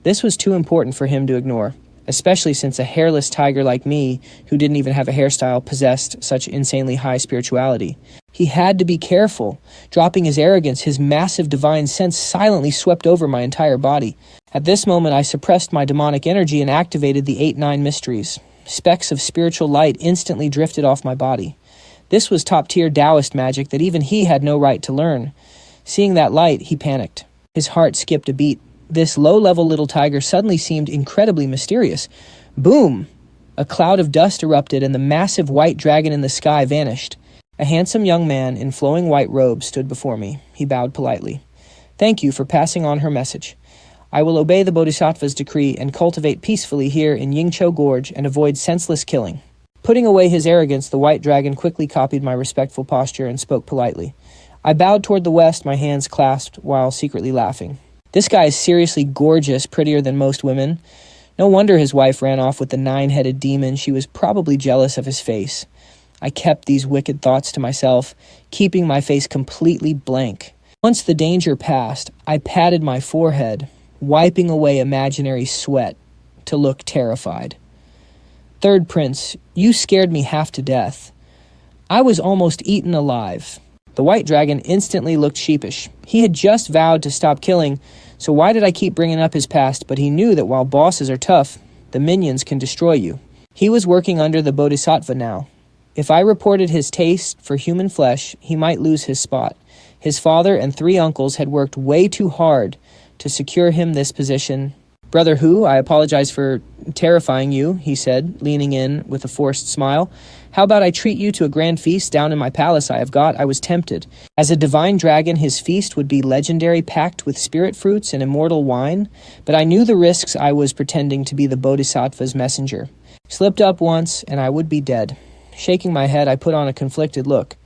This was too important for him to ignore, especially since a hairless tiger like me, who didn't even have a hairstyle, possessed such insanely high spirituality. He had to be careful. Dropping his arrogance, his massive divine sense silently swept over my entire body. At this moment, I suppressed my demonic energy and activated the 8-9 mysteries. Specks of spiritual light instantly drifted off my body. This was top-tier Taoist magic that even he had no right to learn. Seeing that light, he panicked. His heart skipped a beat. This low-level little tiger suddenly seemed incredibly mysterious. Boom! A cloud of dust erupted and the massive white dragon in the sky vanished. A handsome young man in flowing white robes stood before me. He bowed politely. Thank you for passing on her message. I will obey the Bodhisattva's decree and cultivate peacefully here in Yingqiu Gorge and avoid senseless killing. Putting away his arrogance, the white dragon quickly copied my respectful posture and spoke politely. I bowed toward the west, my hands clasped while secretly laughing. This guy is seriously gorgeous, prettier than most women. No wonder his wife ran off with the 9-headed demon. She was probably jealous of his face. I kept these wicked thoughts to myself, keeping my face completely blank. Once the danger passed, I patted my forehead, wiping away imaginary sweat to look terrified. Third Prince, you scared me half to death. I was almost eaten alive. The white dragon instantly looked sheepish. He had just vowed to stop killing, so why did I keep bringing up his past? But he knew that while bosses are tough, the minions can destroy you. He was working under the Bodhisattva now. If I reported his taste for human flesh, he might lose his spot. His father and 3 uncles had worked way too hard to secure him this position. Brother Hu, I apologize for terrifying you, he said, leaning in with a forced smile. How about I treat you to a grand feast down in my palace I was tempted. As a divine dragon, his feast would be legendary, packed with spirit fruits and immortal wine, but I knew the risks I was pretending to be the Bodhisattva's messenger. Slipped up once, and I would be dead. Shaking my head, I put on a conflicted look.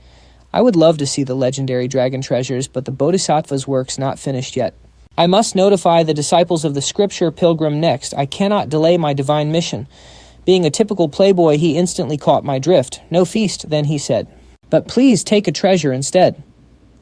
I would love to see the legendary dragon treasures, but the Bodhisattva's work's not finished yet. I must notify the disciples of the scripture pilgrim next. I cannot delay my divine mission. Being a typical playboy, he instantly caught my drift. No feast, then he said. But please take a treasure instead.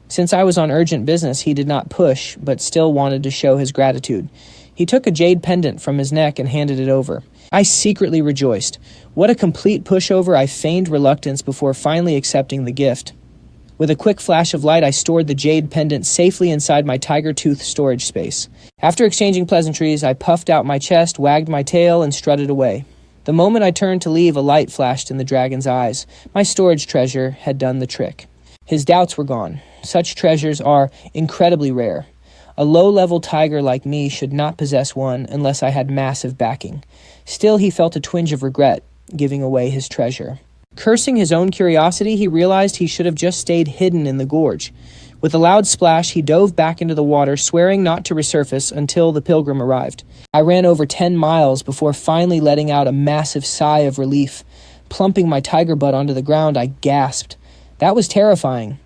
Since I was on urgent business, he did not push, but still wanted to show his gratitude. He took a jade pendant from his neck and handed it over. I secretly rejoiced. What a complete pushover. I feigned reluctance before finally accepting the gift. With a quick flash of light, I stored the jade pendant safely inside my tiger tooth storage space. After exchanging pleasantries, I puffed out my chest, wagged my tail, and strutted away. The moment I turned to leave, a light flashed in the dragon's eyes. My storage treasure had done the trick. His doubts were gone. Such treasures are incredibly rare. A low-level tiger like me should not possess one unless I had massive backing. Still, he felt a twinge of regret, giving away his treasure. Cursing his own curiosity, he realized he should have just stayed hidden in the gorge. With a loud splash, he dove back into the water, swearing not to resurface until the pilgrim arrived. I ran over 10 miles before finally letting out a massive sigh of relief. Plumping my tiger butt onto the ground, I gasped. That was terrifying.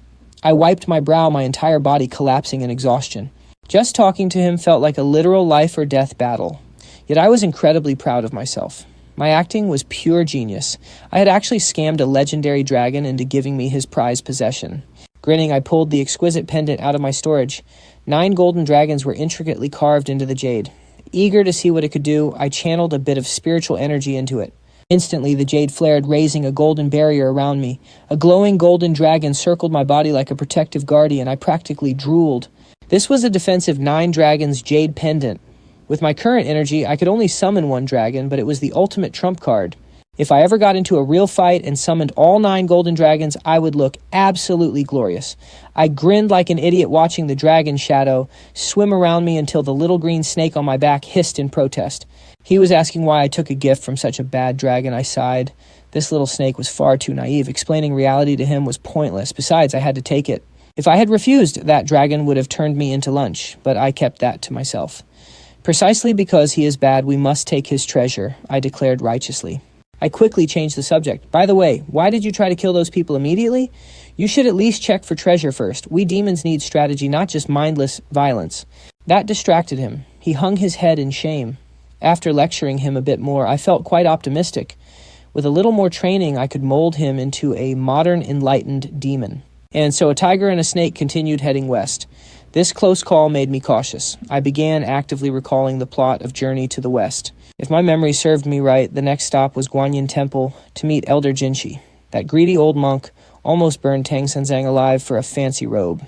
I wiped my brow, my entire body collapsing in exhaustion. Just talking to him felt like a literal life or death battle. Yet I was incredibly proud of myself. My acting was pure genius. I had actually scammed a legendary dragon into giving me his prized possession. Grinning, I pulled the exquisite pendant out of my storage. 9 golden dragons were intricately carved into the jade. Eager to see what it could do, I channeled a bit of spiritual energy into it. Instantly, the jade flared, raising a golden barrier around me. A glowing golden dragon circled my body like a protective guardian. I practically drooled. This was a defensive 9 dragons jade pendant. With my current energy, I could only summon 1 dragon, but it was the ultimate trump card. If I ever got into a real fight and summoned all 9 golden dragons, I would look absolutely glorious. I grinned like an idiot watching the dragon shadow swim around me until the little green snake on my back hissed in protest. He was asking why I took a gift from such a bad dragon. I sighed. This little snake was far too naive. Explaining reality to him was pointless. Besides, I had to take it. If I had refused, that dragon would have turned me into lunch, but I kept that to myself. Precisely because he is bad, we must take his treasure, I declared righteously. I quickly changed the subject. By the way, why did you try to kill those people immediately? You should at least check for treasure first. We demons need strategy, not just mindless violence. That distracted him. He hung his head in shame. After lecturing him a bit more, I felt quite optimistic. With a little more training, I could mold him into a modern, enlightened demon. And so a tiger and a snake continued heading west. This close call made me cautious. I began actively recalling the plot of Journey to the West. If my memory served me right, the next stop was Guanyin Temple to meet Elder Jinshi. That greedy old monk almost burned Tang Senzang alive for a fancy robe.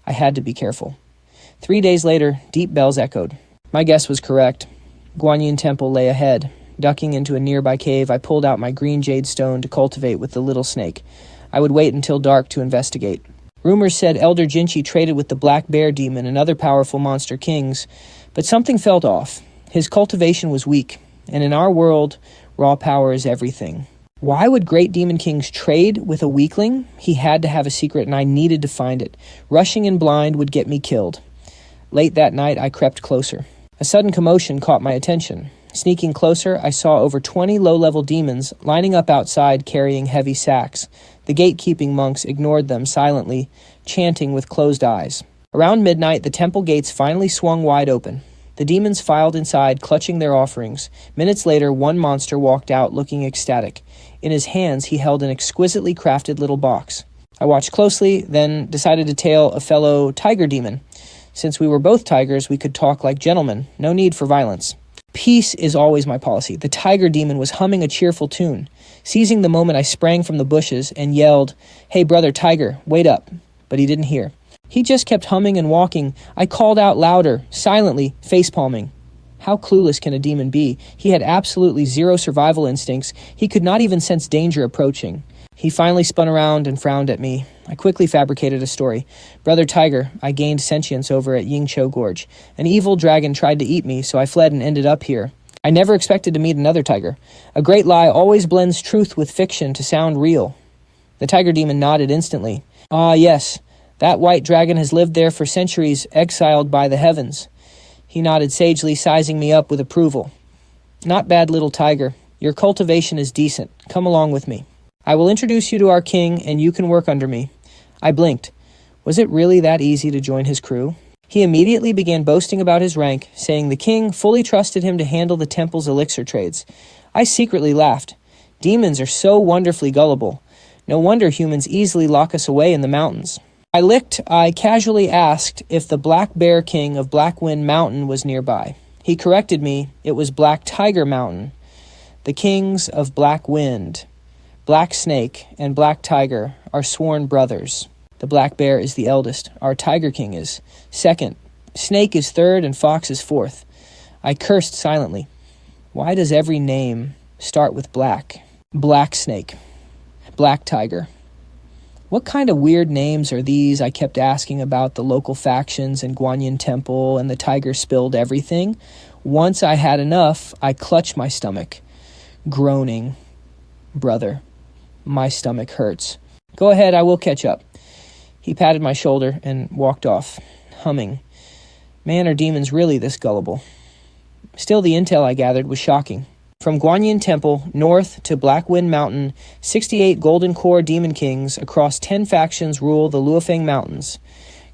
I had to be careful. 3 days later, deep bells echoed. My guess was correct. Guanyin Temple lay ahead. Ducking into a nearby cave, I pulled out my green jade stone to cultivate with the little snake. I would wait until dark to investigate. Rumors said Elder Jinshi traded with the Black Bear Demon and other powerful monster kings, but something felt off. His cultivation was weak, and in our world, raw power is everything. Why would great demon kings trade with a weakling? He had to have a secret, and I needed to find it. Rushing in blind would get me killed. Late that night, I crept closer. A sudden commotion caught my attention. Sneaking closer, I saw over 20 low-level demons lining up outside carrying heavy sacks. The gatekeeping monks ignored them silently, chanting with closed eyes. Around midnight, the temple gates finally swung wide open. The demons filed inside, clutching their offerings. Minutes later, one monster walked out looking ecstatic. In his hands, he held an exquisitely crafted little box. I watched closely, then decided to tail a fellow tiger demon. Since we were both tigers, we could talk like gentlemen. No need for violence. Peace is always my policy. The tiger demon was humming a cheerful tune. Seizing the moment, I sprang from the bushes and yelled, "Hey, brother tiger, wait up." But he didn't hear. He just kept humming and walking. I called out louder, silently, facepalming. How clueless can a demon be? He had absolutely zero survival instincts. He could not even sense danger approaching. He finally spun around and frowned at me. I quickly fabricated a story. Brother Tiger, I gained sentience over at Yingqiu Gorge. An evil dragon tried to eat me, so I fled and ended up here. I never expected to meet another tiger. A great lie always blends truth with fiction to sound real. The tiger demon nodded instantly. Ah, yes, that white dragon has lived there for centuries, exiled by the heavens. He nodded sagely, sizing me up with approval. Not bad, little tiger. Your cultivation is decent. Come along with me. I will introduce you to our king, and you can work under me. I blinked. Was it really that easy to join his crew? He immediately began boasting about his rank, saying the king fully trusted him to handle the temple's elixir trades. I secretly laughed. Demons are so wonderfully gullible. No wonder humans easily lock us away in the mountains. I casually asked if the Black Bear King of Blackwind Mountain was nearby. He corrected me. It was Black Tiger Mountain. The kings of Blackwind, Black Snake, and Black Tiger are sworn brothers. The Black Bear is the eldest. Our Tiger King is second. Snake is third, and Fox is fourth. I cursed silently. Why does every name start with black? Black Snake. Black Tiger. What kind of weird names are these? I kept asking about the local factions and Guanyin Temple, and the tiger spilled everything. Once I had enough, I clutched my stomach, groaning. Brother, my stomach hurts. Go ahead, I will catch up. He patted my shoulder and walked off, humming. Man, are demons really this gullible? Still, the intel I gathered was shocking. From Guanyin Temple, north to Blackwind Mountain, 68 Golden Core Demon Kings across 10 factions rule the Luofeng Mountains.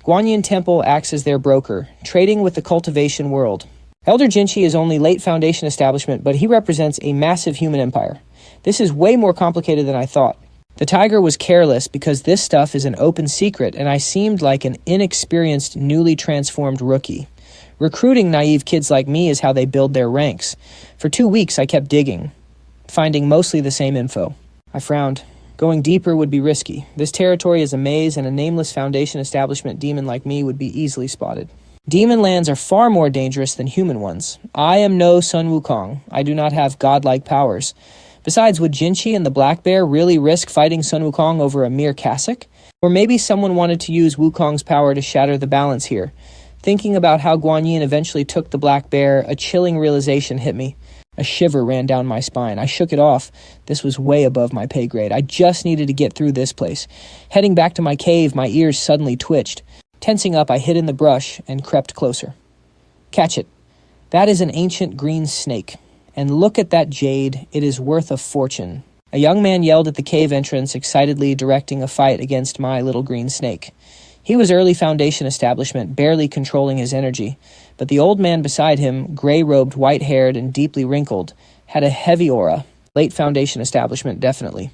Guanyin Temple acts as their broker, trading with the cultivation world. Elder Jinshi is only late foundation establishment, but he represents a massive human empire. This is way more complicated than I thought. The tiger was careless because this stuff is an open secret, and I seemed like an inexperienced, newly transformed rookie. Recruiting naive kids like me is how they build their ranks. For 2 weeks, I kept digging. finding mostly the same info. I frowned. Going deeper would be risky. This territory is a maze, and a nameless Foundation establishment demon like me would be easily spotted. Demon lands are far more dangerous than human ones. I am no Sun Wukong. I do not have godlike powers. Besides, would Jinchi and the Black Bear really risk fighting Sun Wukong over a mere cassock? Or maybe someone wanted to use Wukong's power to shatter the balance here. Thinking about how Guanyin eventually took the Black Bear, a chilling realization hit me. A shiver ran down my spine. I shook it off. This was way above my pay grade. I just needed to get through this place. Heading back to my cave, my ears suddenly twitched. Tensing up, I hid in the brush and crept closer. Catch it. That is an ancient green snake. And look at that jade. It is worth a fortune. A young man yelled at the cave entrance, excitedly directing a fight against my little green snake. He was early Foundation establishment, barely controlling his energy. But the old man beside him, gray-robed, white-haired, and deeply wrinkled, had a heavy aura. Late Foundation establishment, definitely.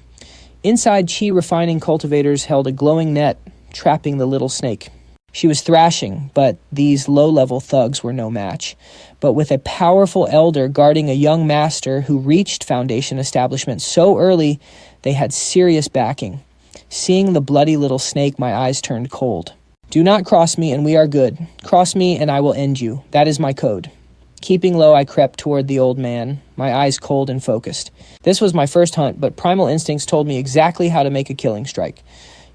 Inside, chi refining cultivators held a glowing net, trapping the little snake. She was thrashing, but these low-level thugs were no match. But with a powerful elder guarding a young master who reached Foundation establishment so early, they had serious backing. Seeing the bloody little snake, my eyes turned cold. Do not cross me and we are good. Cross me and I will end you. That is my code. Keeping low, I crept toward the old man, my eyes cold and focused. This was my first hunt, but primal instincts told me exactly how to make a killing strike.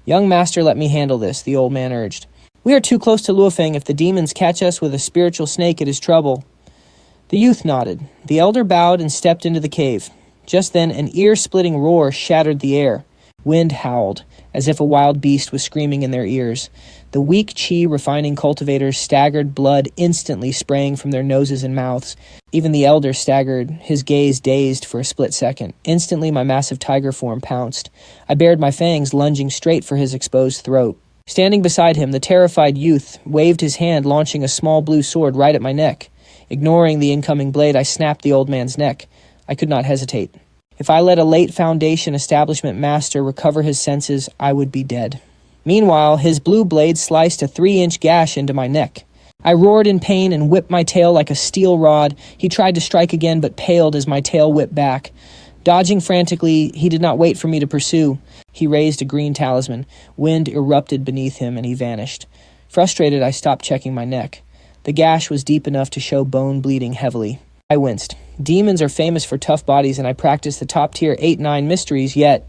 Young master, let me handle this, the old man urged. We are too close to Luofeng. If the demons catch us with a spiritual snake, it is trouble. The youth nodded. The elder bowed and stepped into the cave. Just then, an ear-splitting roar shattered the air. Wind howled, as if a wild beast was screaming in their ears. The weak chi refining cultivators staggered, blood instantly spraying from their noses and mouths. Even the elder staggered, his gaze dazed for a split second. Instantly, my massive tiger form pounced. I bared my fangs, lunging straight for his exposed throat. Standing beside him, the terrified youth waved his hand, launching a small blue sword right at my neck. Ignoring the incoming blade, I snapped the old man's neck. I could not hesitate. If I let a late Foundation establishment master recover his senses, I would be dead. Meanwhile, his blue blade sliced a 3-inch gash into my neck. I roared in pain and whipped my tail like a steel rod. He tried to strike again, but paled as my tail whipped back. Dodging frantically, he did not wait for me to pursue. He raised a green talisman. Wind erupted beneath him, and he vanished. Frustrated, I stopped checking my neck. The gash was deep enough to show bone bleeding heavily. I winced. Demons are famous for tough bodies, and I practiced the top-tier 8-9 mysteries, yet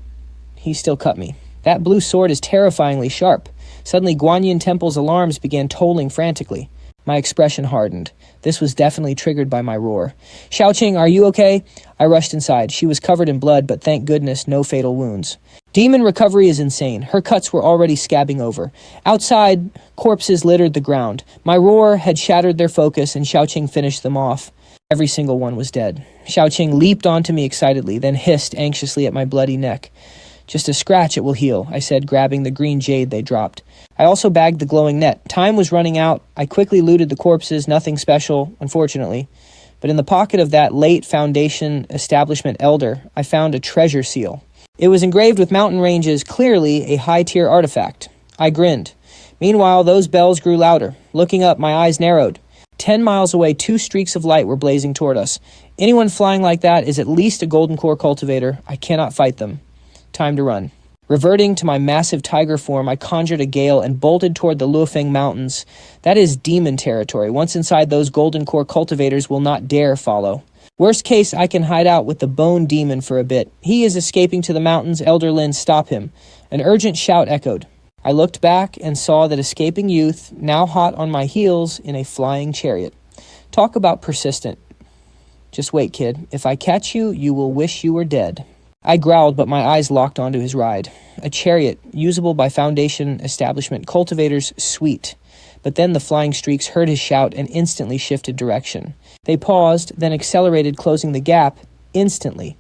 he still cut me. That blue sword is terrifyingly sharp. Suddenly, Guanyin Temple's alarms began tolling frantically. My expression hardened. This was definitely triggered by my roar. Xiaoqing, are you okay? I rushed inside. She was covered in blood, but thank goodness no fatal wounds. Demon recovery is insane. Her cuts were already scabbing over. Outside, corpses littered the ground. My roar had shattered their focus, and Xiaoqing finished them off. Every single one was dead. Xiaoqing leaped onto me excitedly, then hissed anxiously at my bloody neck. Just a scratch, it will heal, I said, grabbing the green jade they dropped. I also bagged the glowing net. Time was running out. I quickly looted the corpses, nothing special, unfortunately. But in the pocket of that late Foundation establishment elder, I found a treasure seal. It was engraved with mountain ranges, clearly a high-tier artifact. I grinned. Meanwhile, those bells grew louder. Looking up, my eyes narrowed. 10 miles away, 2 streaks of light were blazing toward us. Anyone flying like that is at least a golden core cultivator. I cannot fight them. Time to run. Reverting to my massive tiger form, I conjured a gale and bolted toward the Luofeng Mountains. That is demon territory. Once inside, those golden core cultivators will not dare follow. Worst case, I can hide out with the bone demon for a bit. He is escaping to the mountains. Elder Lin, stop him. An urgent shout echoed. I looked back and saw that escaping youth, now hot on my heels, in a flying chariot. Talk about persistent. Just wait, kid. If I catch you, you will wish you were dead. I growled, but my eyes locked onto his ride. A chariot, usable by Foundation establishment cultivators, sweet. But then the flying streaks heard his shout and instantly shifted direction. They paused, then accelerated, closing the gap instantly.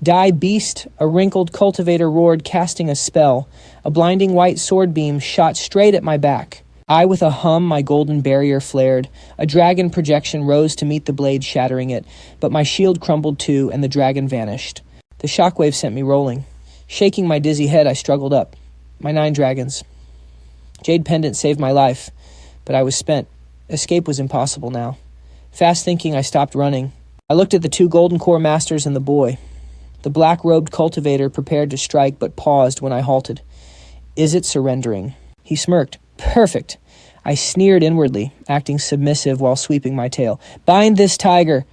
Die beast, a wrinkled cultivator roared, casting a spell. A blinding white sword beam shot straight at my back. I, with a hum, my golden barrier flared. A dragon projection rose to meet the blade, shattering it. But my shield crumbled too, and the dragon vanished. The shockwave sent me rolling. Shaking my dizzy head, I struggled up. My 9 dragons. Jade pendant saved my life, but I was spent. Escape was impossible now. Fast thinking, I stopped running. I looked at the 2 golden core masters and the boy. The black-robed cultivator prepared to strike but paused when I halted. Is it surrendering? He smirked. Perfect. I sneered inwardly, acting submissive while sweeping my tail. Bind this tiger!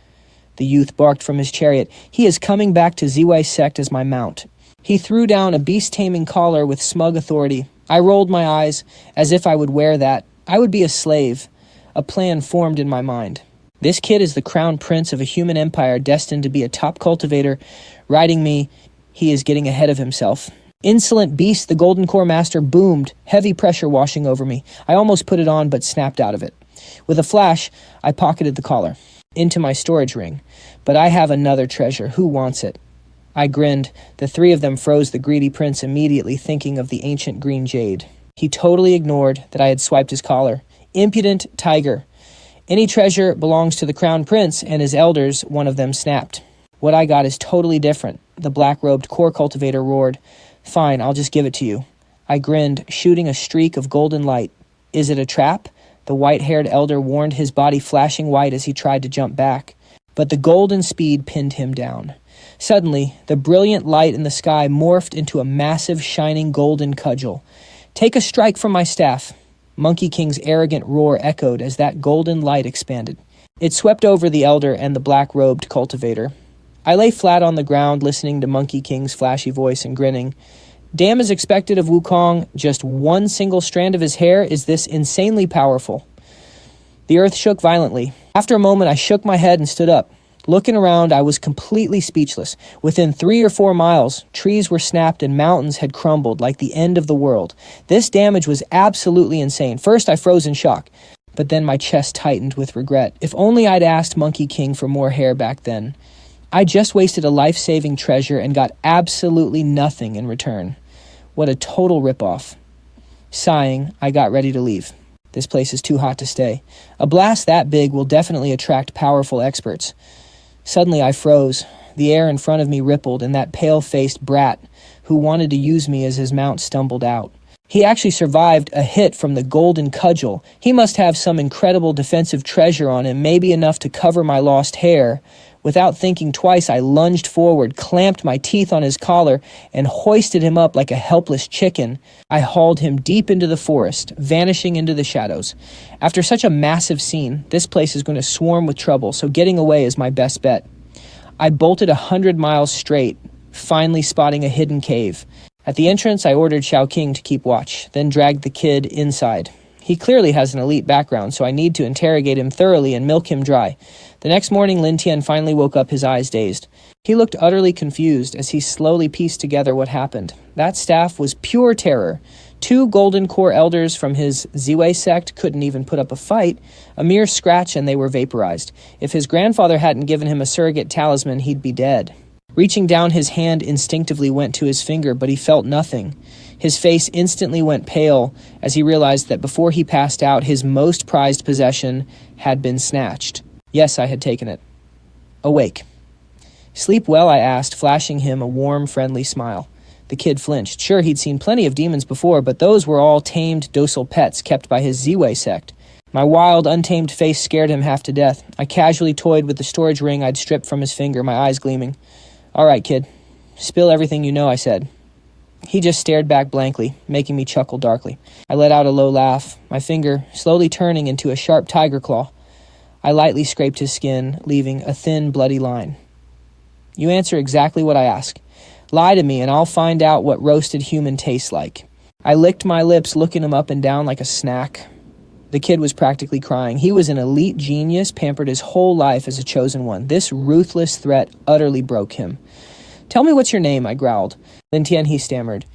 The youth barked from his chariot. He is coming back to Ziwei sect as my mount. He threw down a beast-taming collar with smug authority. I rolled my eyes, as if I would wear that. I would be a slave. A plan formed in my mind. This kid is the crown prince of a human empire destined to be a top cultivator. Riding me, he is getting ahead of himself. Insolent beast, the Golden Core Master boomed, heavy pressure washing over me. I almost put it on, but snapped out of it. With a flash, I pocketed the collar. Into my storage ring. But I have another treasure. Who wants it? I grinned. The three of them froze the greedy prince immediately, thinking of the ancient green jade. He totally ignored that I had swiped his collar. Impudent tiger. Any treasure belongs to the crown prince and his elders, one of them snapped. What I got is totally different, the black-robed core cultivator roared. Fine, I'll just give it to you. I grinned, shooting a streak of golden light. Is it a trap? The white-haired elder warned, his body flashing white as he tried to jump back. But the golden speed pinned him down. Suddenly, the brilliant light in the sky morphed into a massive, shining golden cudgel. Take a strike from my staff. Monkey King's arrogant roar echoed as that golden light expanded. It swept over the elder and the black-robed cultivator. I lay flat on the ground, listening to Monkey King's flashy voice and grinning. Damn as expected of Wukong, just one single strand of his hair is this insanely powerful. The earth shook violently. After a moment, I shook my head and stood up. Looking around, I was completely speechless. Within 3 or 4 miles, trees were snapped and mountains had crumbled like the end of the world. This damage was absolutely insane. First, I froze in shock, but then my chest tightened with regret. If only I'd asked Monkey King for more hair back then. I just wasted a life-saving treasure and got absolutely nothing in return. What a total ripoff. Sighing, I got ready to leave. This place is too hot to stay. A blast that big will definitely attract powerful experts. Suddenly I froze. The air in front of me rippled, and that pale-faced brat who wanted to use me as his mount stumbled out. He actually survived a hit from the golden cudgel. He must have some incredible defensive treasure on him, maybe enough to cover my lost hair. Without thinking twice, I lunged forward, clamped my teeth on his collar, and hoisted him up like a helpless chicken. I hauled him deep into the forest, vanishing into the shadows. After such a massive scene, this place is going to swarm with trouble, so getting away is my best bet. I bolted 100 miles straight, finally spotting a hidden cave. At the entrance, I ordered Xiao King to keep watch, then dragged the kid inside. He clearly has an elite background, so I need to interrogate him thoroughly and milk him dry. The next morning, Lin Tian finally woke up, his eyes dazed. He looked utterly confused as he slowly pieced together what happened. That staff was pure terror. 2 golden core elders from his Ziwei sect couldn't even put up a fight. A mere scratch and they were vaporized. If his grandfather hadn't given him a surrogate talisman, he'd be dead. Reaching down, his hand instinctively went to his finger, but he felt nothing. His face instantly went pale as he realized that before he passed out, his most prized possession had been snatched. Yes, I had taken it. Awake. Sleep well, I asked, flashing him a warm, friendly smile. The kid flinched. Sure, he'd seen plenty of demons before, but those were all tamed, docile pets kept by his Ziwei sect. My wild, untamed face scared him half to death. I casually toyed with the storage ring I'd stripped from his finger, my eyes gleaming. All right, kid. Spill everything you know, I said. He just stared back blankly, making me chuckle darkly. I let out a low laugh, my finger slowly turning into a sharp tiger claw. I lightly scraped his skin, leaving a thin, bloody line. You answer exactly what I ask. Lie to me, and I'll find out what roasted human tastes like. I licked my lips, looking him up and down like a snack. The kid was practically crying. He was an elite genius, pampered his whole life as a chosen one. This ruthless threat utterly broke him. Tell me what's your name, I growled. Lin Tian, he stammered.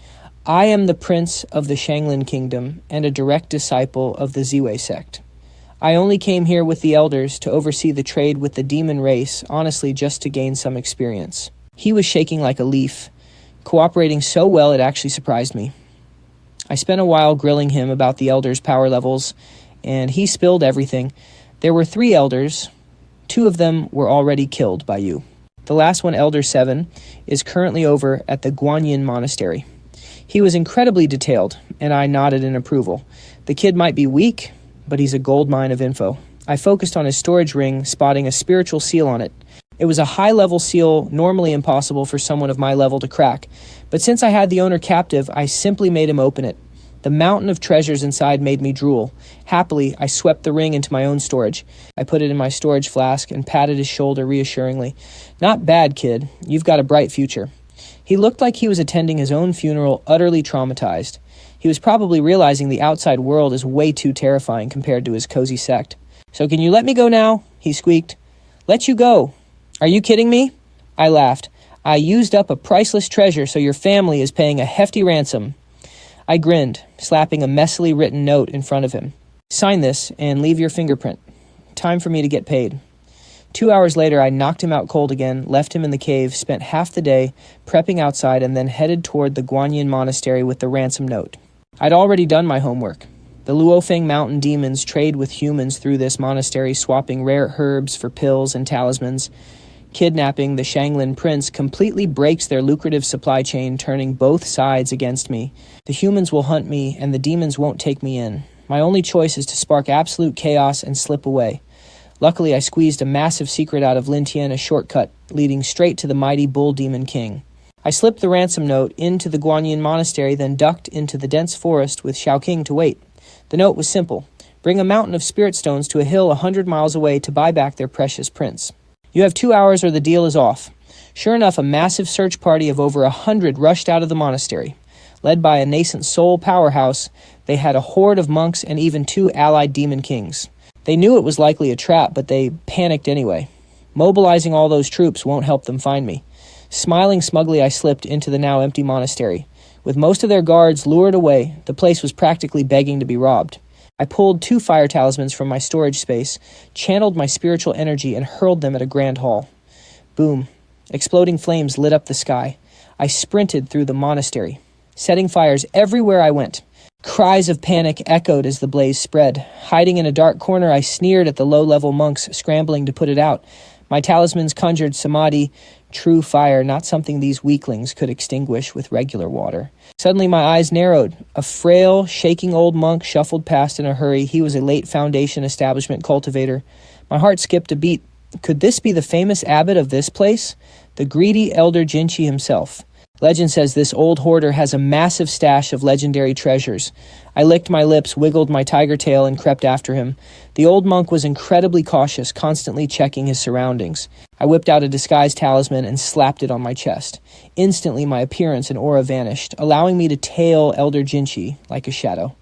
I am the prince of the Shanglin kingdom and a direct disciple of the Ziwei sect. I only came here with the elders to oversee the trade with the demon race, honestly just to gain some experience. He was shaking like a leaf, cooperating so well it actually surprised me. I spent a while grilling him about the elders' power levels, and he spilled everything. There were 3 elders. 2 of them were already killed by you. The last one, Elder 7, is currently over at the Guanyin monastery. He was incredibly detailed, and I nodded in approval. The kid might be weak, but he's a gold mine of info. I focused on his storage ring, spotting a spiritual seal on it. It was a high-level seal, normally impossible for someone of my level to crack. But since I had the owner captive, I simply made him open it. The mountain of treasures inside made me drool. Happily, I swept the ring into my own storage. I put it in my storage flask and patted his shoulder reassuringly. "Not bad, kid. You've got a bright future." He looked like he was attending his own funeral, utterly traumatized. He was probably realizing the outside world is way too terrifying compared to his cozy sect. "So can you let me go now?" he squeaked. "Let you go? Are you kidding me?" I laughed. "I used up a priceless treasure, so your family is paying a hefty ransom." I grinned, slapping a messily written note in front of him. "Sign this and leave your fingerprint. Time for me to get paid." 2 hours later, I knocked him out cold again, left him in the cave, spent half the day prepping outside, and then headed toward the Guanyin monastery with the ransom note. I'd already done my homework. The Luofeng mountain demons trade with humans through this monastery, swapping rare herbs for pills and talismans. Kidnapping the Shanglin prince completely breaks their lucrative supply chain, turning both sides against me. The humans will hunt me, and the demons won't take me in. My only choice is to spark absolute chaos and slip away. Luckily, I squeezed a massive secret out of Lin Tian, a shortcut, leading straight to the mighty Bull Demon King. I slipped the ransom note into the Guanyin monastery, then ducked into the dense forest with Xiao King to wait. The note was simple. Bring a mountain of spirit stones to a hill 100 miles away to buy back their precious prince. You have 2 hours or the deal is off. Sure enough, a massive search party of over 100 rushed out of the monastery. Led by a nascent soul powerhouse, they had a horde of monks and even 2 allied demon kings. They knew it was likely a trap, but they panicked anyway. Mobilizing all those troops won't help them find me. Smiling smugly, I slipped into the now empty monastery. With most of their guards lured away, the place was practically begging to be robbed. I pulled 2 fire talismans from my storage space, channeled my spiritual energy, and hurled them at a grand hall. Boom. Exploding flames lit up the sky. I sprinted through the monastery, setting fires everywhere I went. Cries of panic echoed as the blaze spread. Hiding in a dark corner, I sneered at the low-level monks scrambling to put it out. My talismans conjured samadhi, true fire, not something these weaklings could extinguish with regular water. Suddenly my eyes narrowed. A frail, shaking old monk shuffled past in a hurry. He was a late Foundation establishment cultivator. My heart skipped a beat. Could this be the famous abbot of this place? The greedy Elder Jinchi himself. Legend says this old hoarder has a massive stash of legendary treasures. I licked my lips, wiggled my tiger tail, and crept after him. The old monk was incredibly cautious, constantly checking his surroundings. I whipped out a disguise talisman and slapped it on my chest. Instantly, my appearance and aura vanished, allowing me to tail Elder Jinchi like a shadow.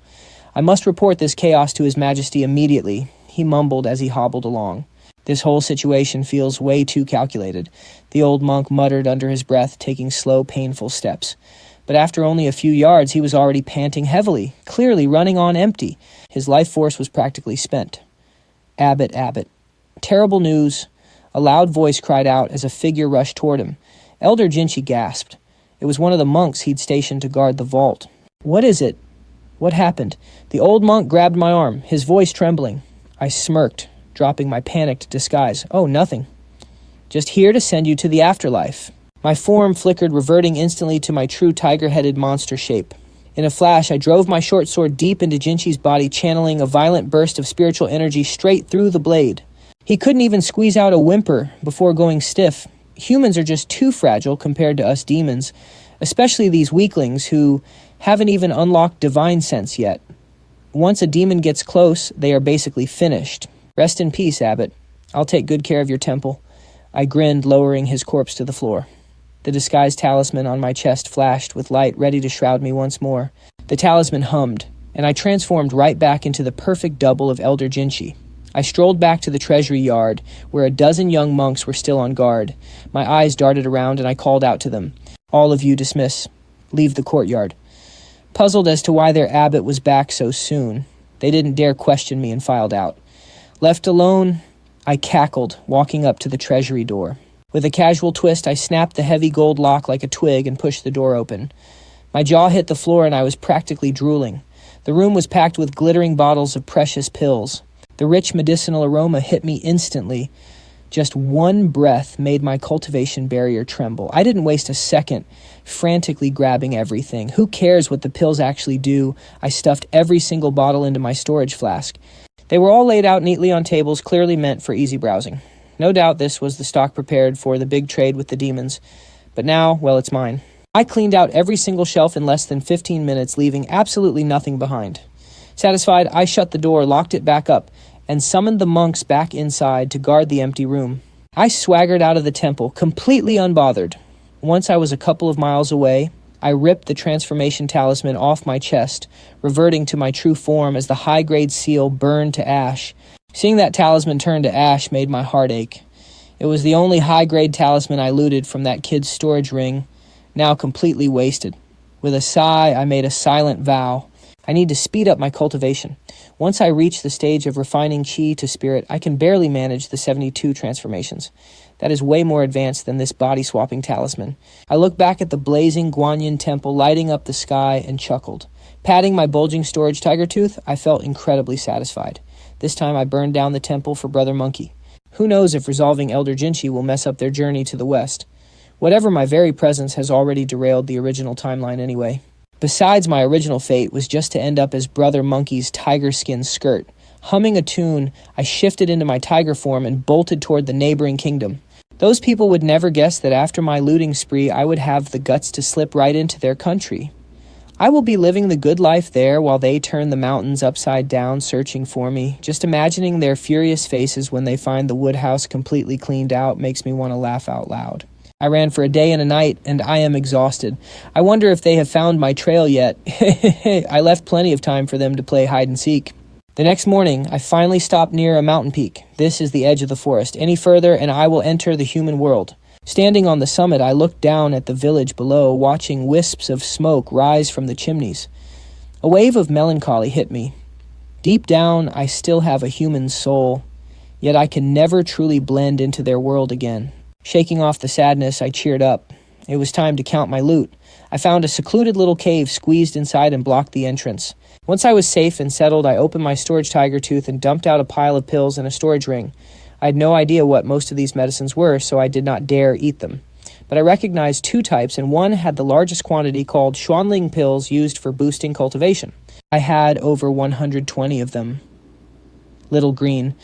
"I must report this chaos to His Majesty immediately," he mumbled as he hobbled along. "This whole situation feels way too calculated," the old monk muttered under his breath, taking slow, painful steps. But after only a few yards, he was already panting heavily, clearly running on empty. His life force was practically spent. "Abbot, Abbot." Terrible news. A loud voice cried out as a figure rushed toward him. Elder Jinchi gasped. It was one of the monks he'd stationed to guard the vault. "What is it? What happened?" The old monk grabbed my arm, his voice trembling. I smirked, dropping my panicked disguise. "Oh, nothing. Just here to send you to the afterlife." My form flickered, reverting instantly to my true tiger-headed monster shape. In a flash, I drove my short sword deep into Jinchi's body, channeling a violent burst of spiritual energy straight through the blade. He couldn't even squeeze out a whimper before going stiff. Humans are just too fragile compared to us demons, especially these weaklings who haven't even unlocked divine sense yet. Once a demon gets close, they are basically finished. "Rest in peace, Abbot. I'll take good care of your temple." I grinned, lowering his corpse to the floor. The disguised talisman on my chest flashed with light, ready to shroud me once more. The talisman hummed, and I transformed right back into the perfect double of Elder Jinchi. I strolled back to the treasury yard, where a dozen young monks were still on guard. My eyes darted around, and I called out to them. "All of you dismiss. Leave the courtyard." Puzzled as to why their abbot was back so soon, they didn't dare question me and filed out. Left alone, I cackled, walking up to the treasury door. With a casual twist, I snapped the heavy gold lock like a twig and pushed the door open. My jaw hit the floor and I was practically drooling. The room was packed with glittering bottles of precious pills. The rich medicinal aroma hit me instantly. Just one breath made my cultivation barrier tremble. I didn't waste a second, frantically grabbing everything. Who cares what the pills actually do? I stuffed every single bottle into my storage flask. They were all laid out neatly on tables, clearly meant for easy browsing. No doubt this was the stock prepared for the big trade with the demons. But now, well, it's mine. I cleaned out every single shelf in less than 15 minutes, leaving absolutely nothing behind. Satisfied, I shut the door, locked it back up, and summoned the monks back inside to guard the empty room. I swaggered out of the temple, completely unbothered. Once I was a couple of miles away, I ripped the transformation talisman off my chest, reverting to my true form as the high-grade seal burned to ash. Seeing that talisman turn to ash made my heart ache. It was the only high-grade talisman I looted from that kid's storage ring, now completely wasted. With a sigh, I made a silent vow. I need to speed up my cultivation. Once I reach the stage of refining chi to spirit, I can barely manage the 72 transformations. That is way more advanced than this body-swapping talisman. I looked back at the blazing Guanyin temple lighting up the sky and chuckled. Patting my bulging storage tiger tooth, I felt incredibly satisfied. This time I burned down the temple for Brother Monkey. Who knows if resolving Elder Jinchi will mess up their journey to the west. Whatever my very presence has already derailed the original timeline anyway. Besides, my original fate was just to end up as Brother Monkey's tiger skin skirt. Humming a tune, I shifted into my tiger form and bolted toward the neighboring kingdom. Those people would never guess that after my looting spree, I would have the guts to slip right into their country. I will be living the good life there while they turn the mountains upside down searching for me. Just imagining their furious faces when they find the wood house completely cleaned out makes me want to laugh out loud. I ran for a day and a night, and I am exhausted. I wonder if they have found my trail yet. I left plenty of time for them to play hide and seek. The next morning, I finally stopped near a mountain peak. This is the edge of the forest. Any further, and I will enter the human world. Standing on the summit, I looked down at the village below, watching wisps of smoke rise from the chimneys. A wave of melancholy hit me. Deep down, I still have a human soul, yet I can never truly blend into their world again. Shaking off the sadness, I cheered up. It was time to count my loot. I found a secluded little cave squeezed inside and blocked the entrance. Once I was safe and settled, I opened my storage tiger tooth and dumped out a pile of pills in a storage ring. I had no idea what most of these medicines were, so I did not dare eat them. But I recognized two types, and one had the largest quantity, called Xuanling pills, used for boosting cultivation. I had over 120 of them. Little Green.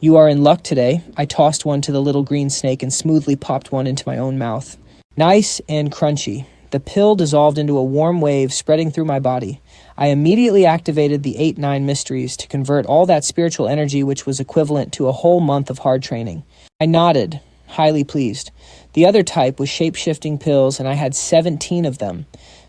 You are in luck today. I tossed one to the little green snake and smoothly popped one into my own mouth. Nice and crunchy. The pill dissolved into a warm wave spreading through my body. I immediately activated the 8-9 mysteries to convert all that spiritual energy, which was equivalent to a whole month of hard training. I nodded, highly pleased. The other type was shape-shifting pills, and I had 17 of them.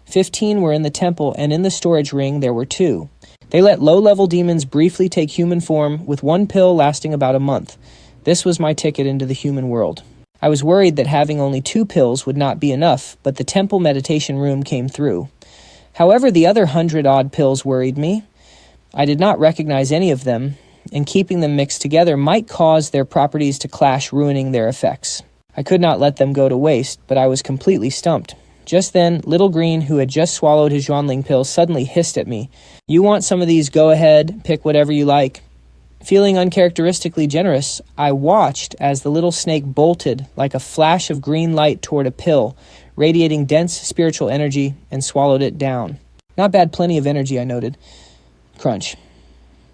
15 were in the temple, and in the storage ring there were 2. They let low-level demons briefly take human form, with one pill lasting about a month. This was my ticket into the human world. I was worried that having only 2 pills would not be enough, but the temple meditation room came through. However, the other 100-odd pills worried me. I did not recognize any of them, and keeping them mixed together might cause their properties to clash, ruining their effects. I could not let them go to waste, but I was completely stumped. Just then, Little Green, who had just swallowed his Xuanling pill, suddenly hissed at me. "You want some of these? Go ahead, pick whatever you like." Feeling uncharacteristically generous, I watched as the little snake bolted like a flash of green light toward a pill, radiating dense spiritual energy, and swallowed it down. Not bad, plenty of energy, I noted. Crunch.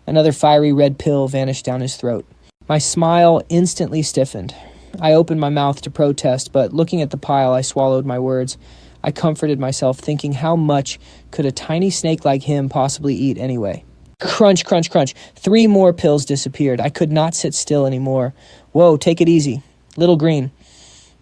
Another fiery red pill vanished down his throat. My smile instantly stiffened. I opened my mouth to protest, but looking at the pile, I swallowed my words. I comforted myself, thinking how much could a tiny snake like him possibly eat anyway. Crunch, crunch, crunch. 3 more pills disappeared. I could not sit still anymore. Whoa, take it easy. Little Green.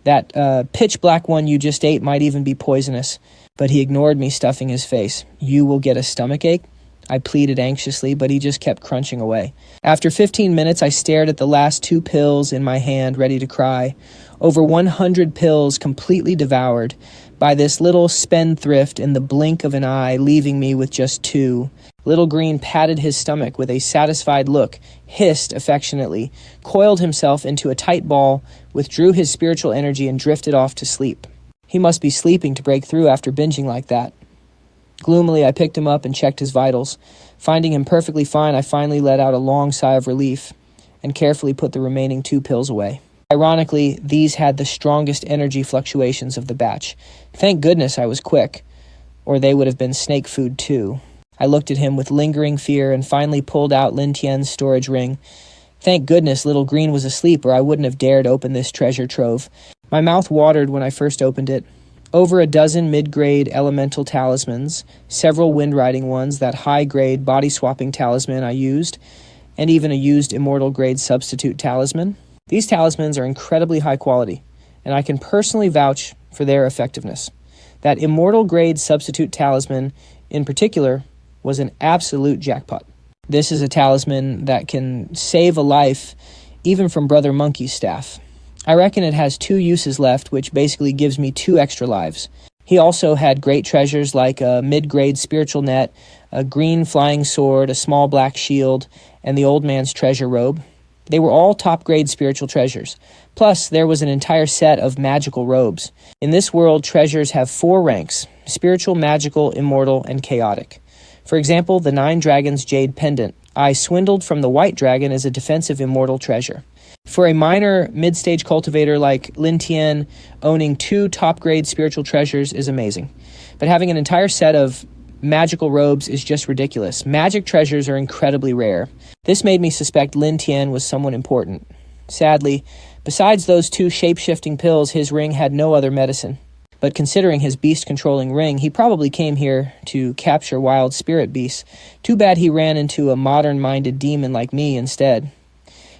That pitch black one you just ate might even be poisonous. But he ignored me, stuffing his face. You will get a stomachache? I pleaded anxiously, but he just kept crunching away. After 15 minutes, I stared at the last 2 pills in my hand, ready to cry. Over 100 pills completely devoured by this little spendthrift in the blink of an eye, leaving me with just 2. Little Green patted his stomach with a satisfied look, hissed affectionately, coiled himself into a tight ball, withdrew his spiritual energy, and drifted off to sleep. He must be sleeping to break through after binging like that. Gloomily, I picked him up and checked his vitals. Finding him perfectly fine, I finally let out a long sigh of relief and carefully put the remaining 2 pills away. Ironically, these had the strongest energy fluctuations of the batch. Thank goodness I was quick, or they would have been snake food too. I looked at him with lingering fear and finally pulled out Lin Tian's storage ring. Thank goodness little green was asleep, or I wouldn't have dared open this treasure trove. My mouth watered when I first opened it. Over a dozen mid-grade elemental talismans, several wind-riding ones, that high-grade body-swapping talisman I used, and even a used immortal grade substitute talisman. These talismans are incredibly high quality, and I can personally vouch for their effectiveness. That immortal grade substitute talisman, in particular, was an absolute jackpot. This is a talisman that can save a life, even from Brother Monkey's staff. I reckon it has 2 uses left, which basically gives me 2 extra lives. He also had great treasures like a mid-grade spiritual net, a green flying sword, a small black shield, and the old man's treasure robe. They were all top-grade spiritual treasures. Plus, there was an entire set of magical robes. In this world, treasures have 4 ranks: spiritual, magical, immortal, and chaotic. For example, the 9 Dragons Jade pendant I swindled from the White Dragon as a defensive immortal treasure. For a minor mid-stage cultivator like Lin Tian, owning 2 top-grade spiritual treasures is amazing. But having an entire set of magical robes is just ridiculous. Magic treasures are incredibly rare. This made me suspect Lin Tian was someone important. Sadly, besides those 2 shape-shifting pills, his ring had no other medicine. But considering his beast-controlling ring, he probably came here to capture wild spirit beasts. Too bad he ran into a modern-minded demon like me instead.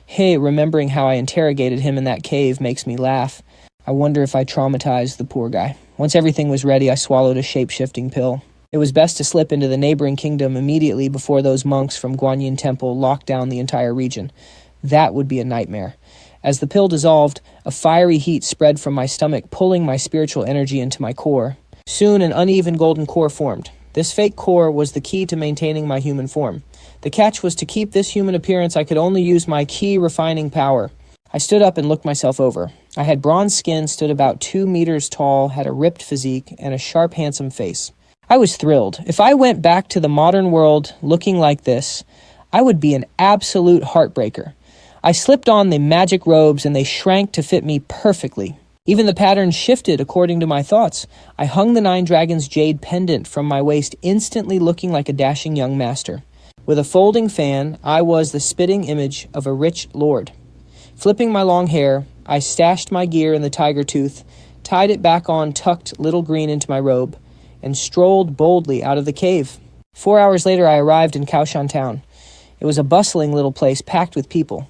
Hey, remembering how I interrogated him in that cave makes me laugh. I wonder if I traumatized the poor guy. Once everything was ready, I swallowed a shape-shifting pill. It was best to slip into the neighboring kingdom immediately before those monks from Guanyin Temple locked down the entire region. That would be a nightmare. As the pill dissolved, a fiery heat spread from my stomach, pulling my spiritual energy into my core. Soon an uneven golden core formed. This fake core was the key to maintaining my human form. The catch was to keep this human appearance, I could only use my key refining power. I stood up and looked myself over. I had bronze skin, stood about 2 meters tall, had a ripped physique, and a sharp, handsome face. I was thrilled. If I went back to the modern world looking like this, I would be an absolute heartbreaker. I slipped on the magic robes and they shrank to fit me perfectly. Even the patterns shifted according to my thoughts. I hung the 9 Dragons Jade pendant from my waist, instantly looking like a dashing young master. With a folding fan, I was the spitting image of a rich lord. Flipping my long hair, I stashed my gear in the tiger tooth, tied it back on, tucked little green into my robe, and strolled boldly out of the cave. 4 hours later, I arrived in Kaoshan town. It was a bustling little place packed with people.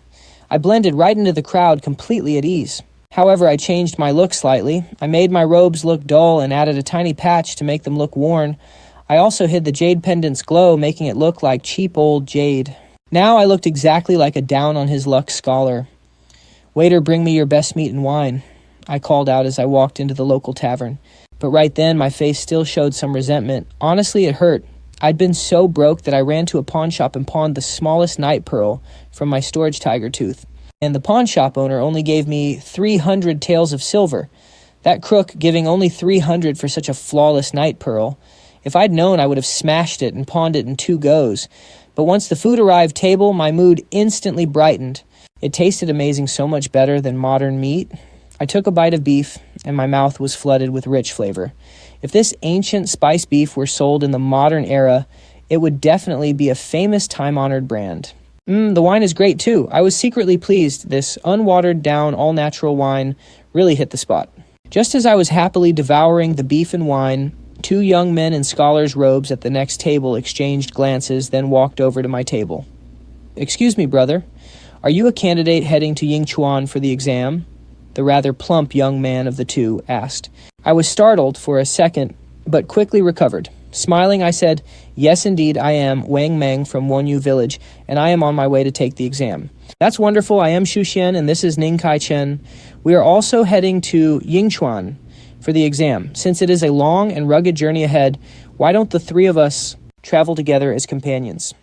I blended right into the crowd, completely at ease. However, I changed my look slightly. I made my robes look dull and added a tiny patch to make them look worn. I also hid the jade pendant's glow, making it look like cheap old jade. Now I looked exactly like a down-on-his-luck scholar. "Waiter, bring me your best meat and wine," I called out as I walked into the local tavern. But right then, my face still showed some resentment. Honestly, it hurt. I'd been so broke that I ran to a pawn shop and pawned the smallest night pearl from my storage tiger tooth. And the pawn shop owner only gave me 300 taels of silver. That crook giving only 300 for such a flawless night pearl. If I'd known, I would have smashed it and pawned it in 2 goes. But once the food arrived table, my mood instantly brightened. It tasted amazing, so much better than modern meat. I took a bite of beef, and my mouth was flooded with rich flavor. If this ancient spice beef were sold in the modern era, it would definitely be a famous time-honored brand. The wine is great too. I was secretly pleased. This unwatered-down, all-natural wine really hit the spot. Just as I was happily devouring the beef and wine, 2 young men in scholars' robes at the next table exchanged glances, then walked over to my table. "Excuse me, brother. Are you a candidate heading to Yingchuan for the exam?" The rather plump young man of the 2 asked. I was startled for a second, but quickly recovered. Smiling, I said, "Yes, indeed, I am Wang Meng from Wonyu Village, and I am on my way to take the exam." "That's wonderful. I am Xu Xian, and this is Ning Kai Chen. We are also heading to Yingchuan for the exam. Since it is a long and rugged journey ahead, why don't the 3 of us travel together as companions?"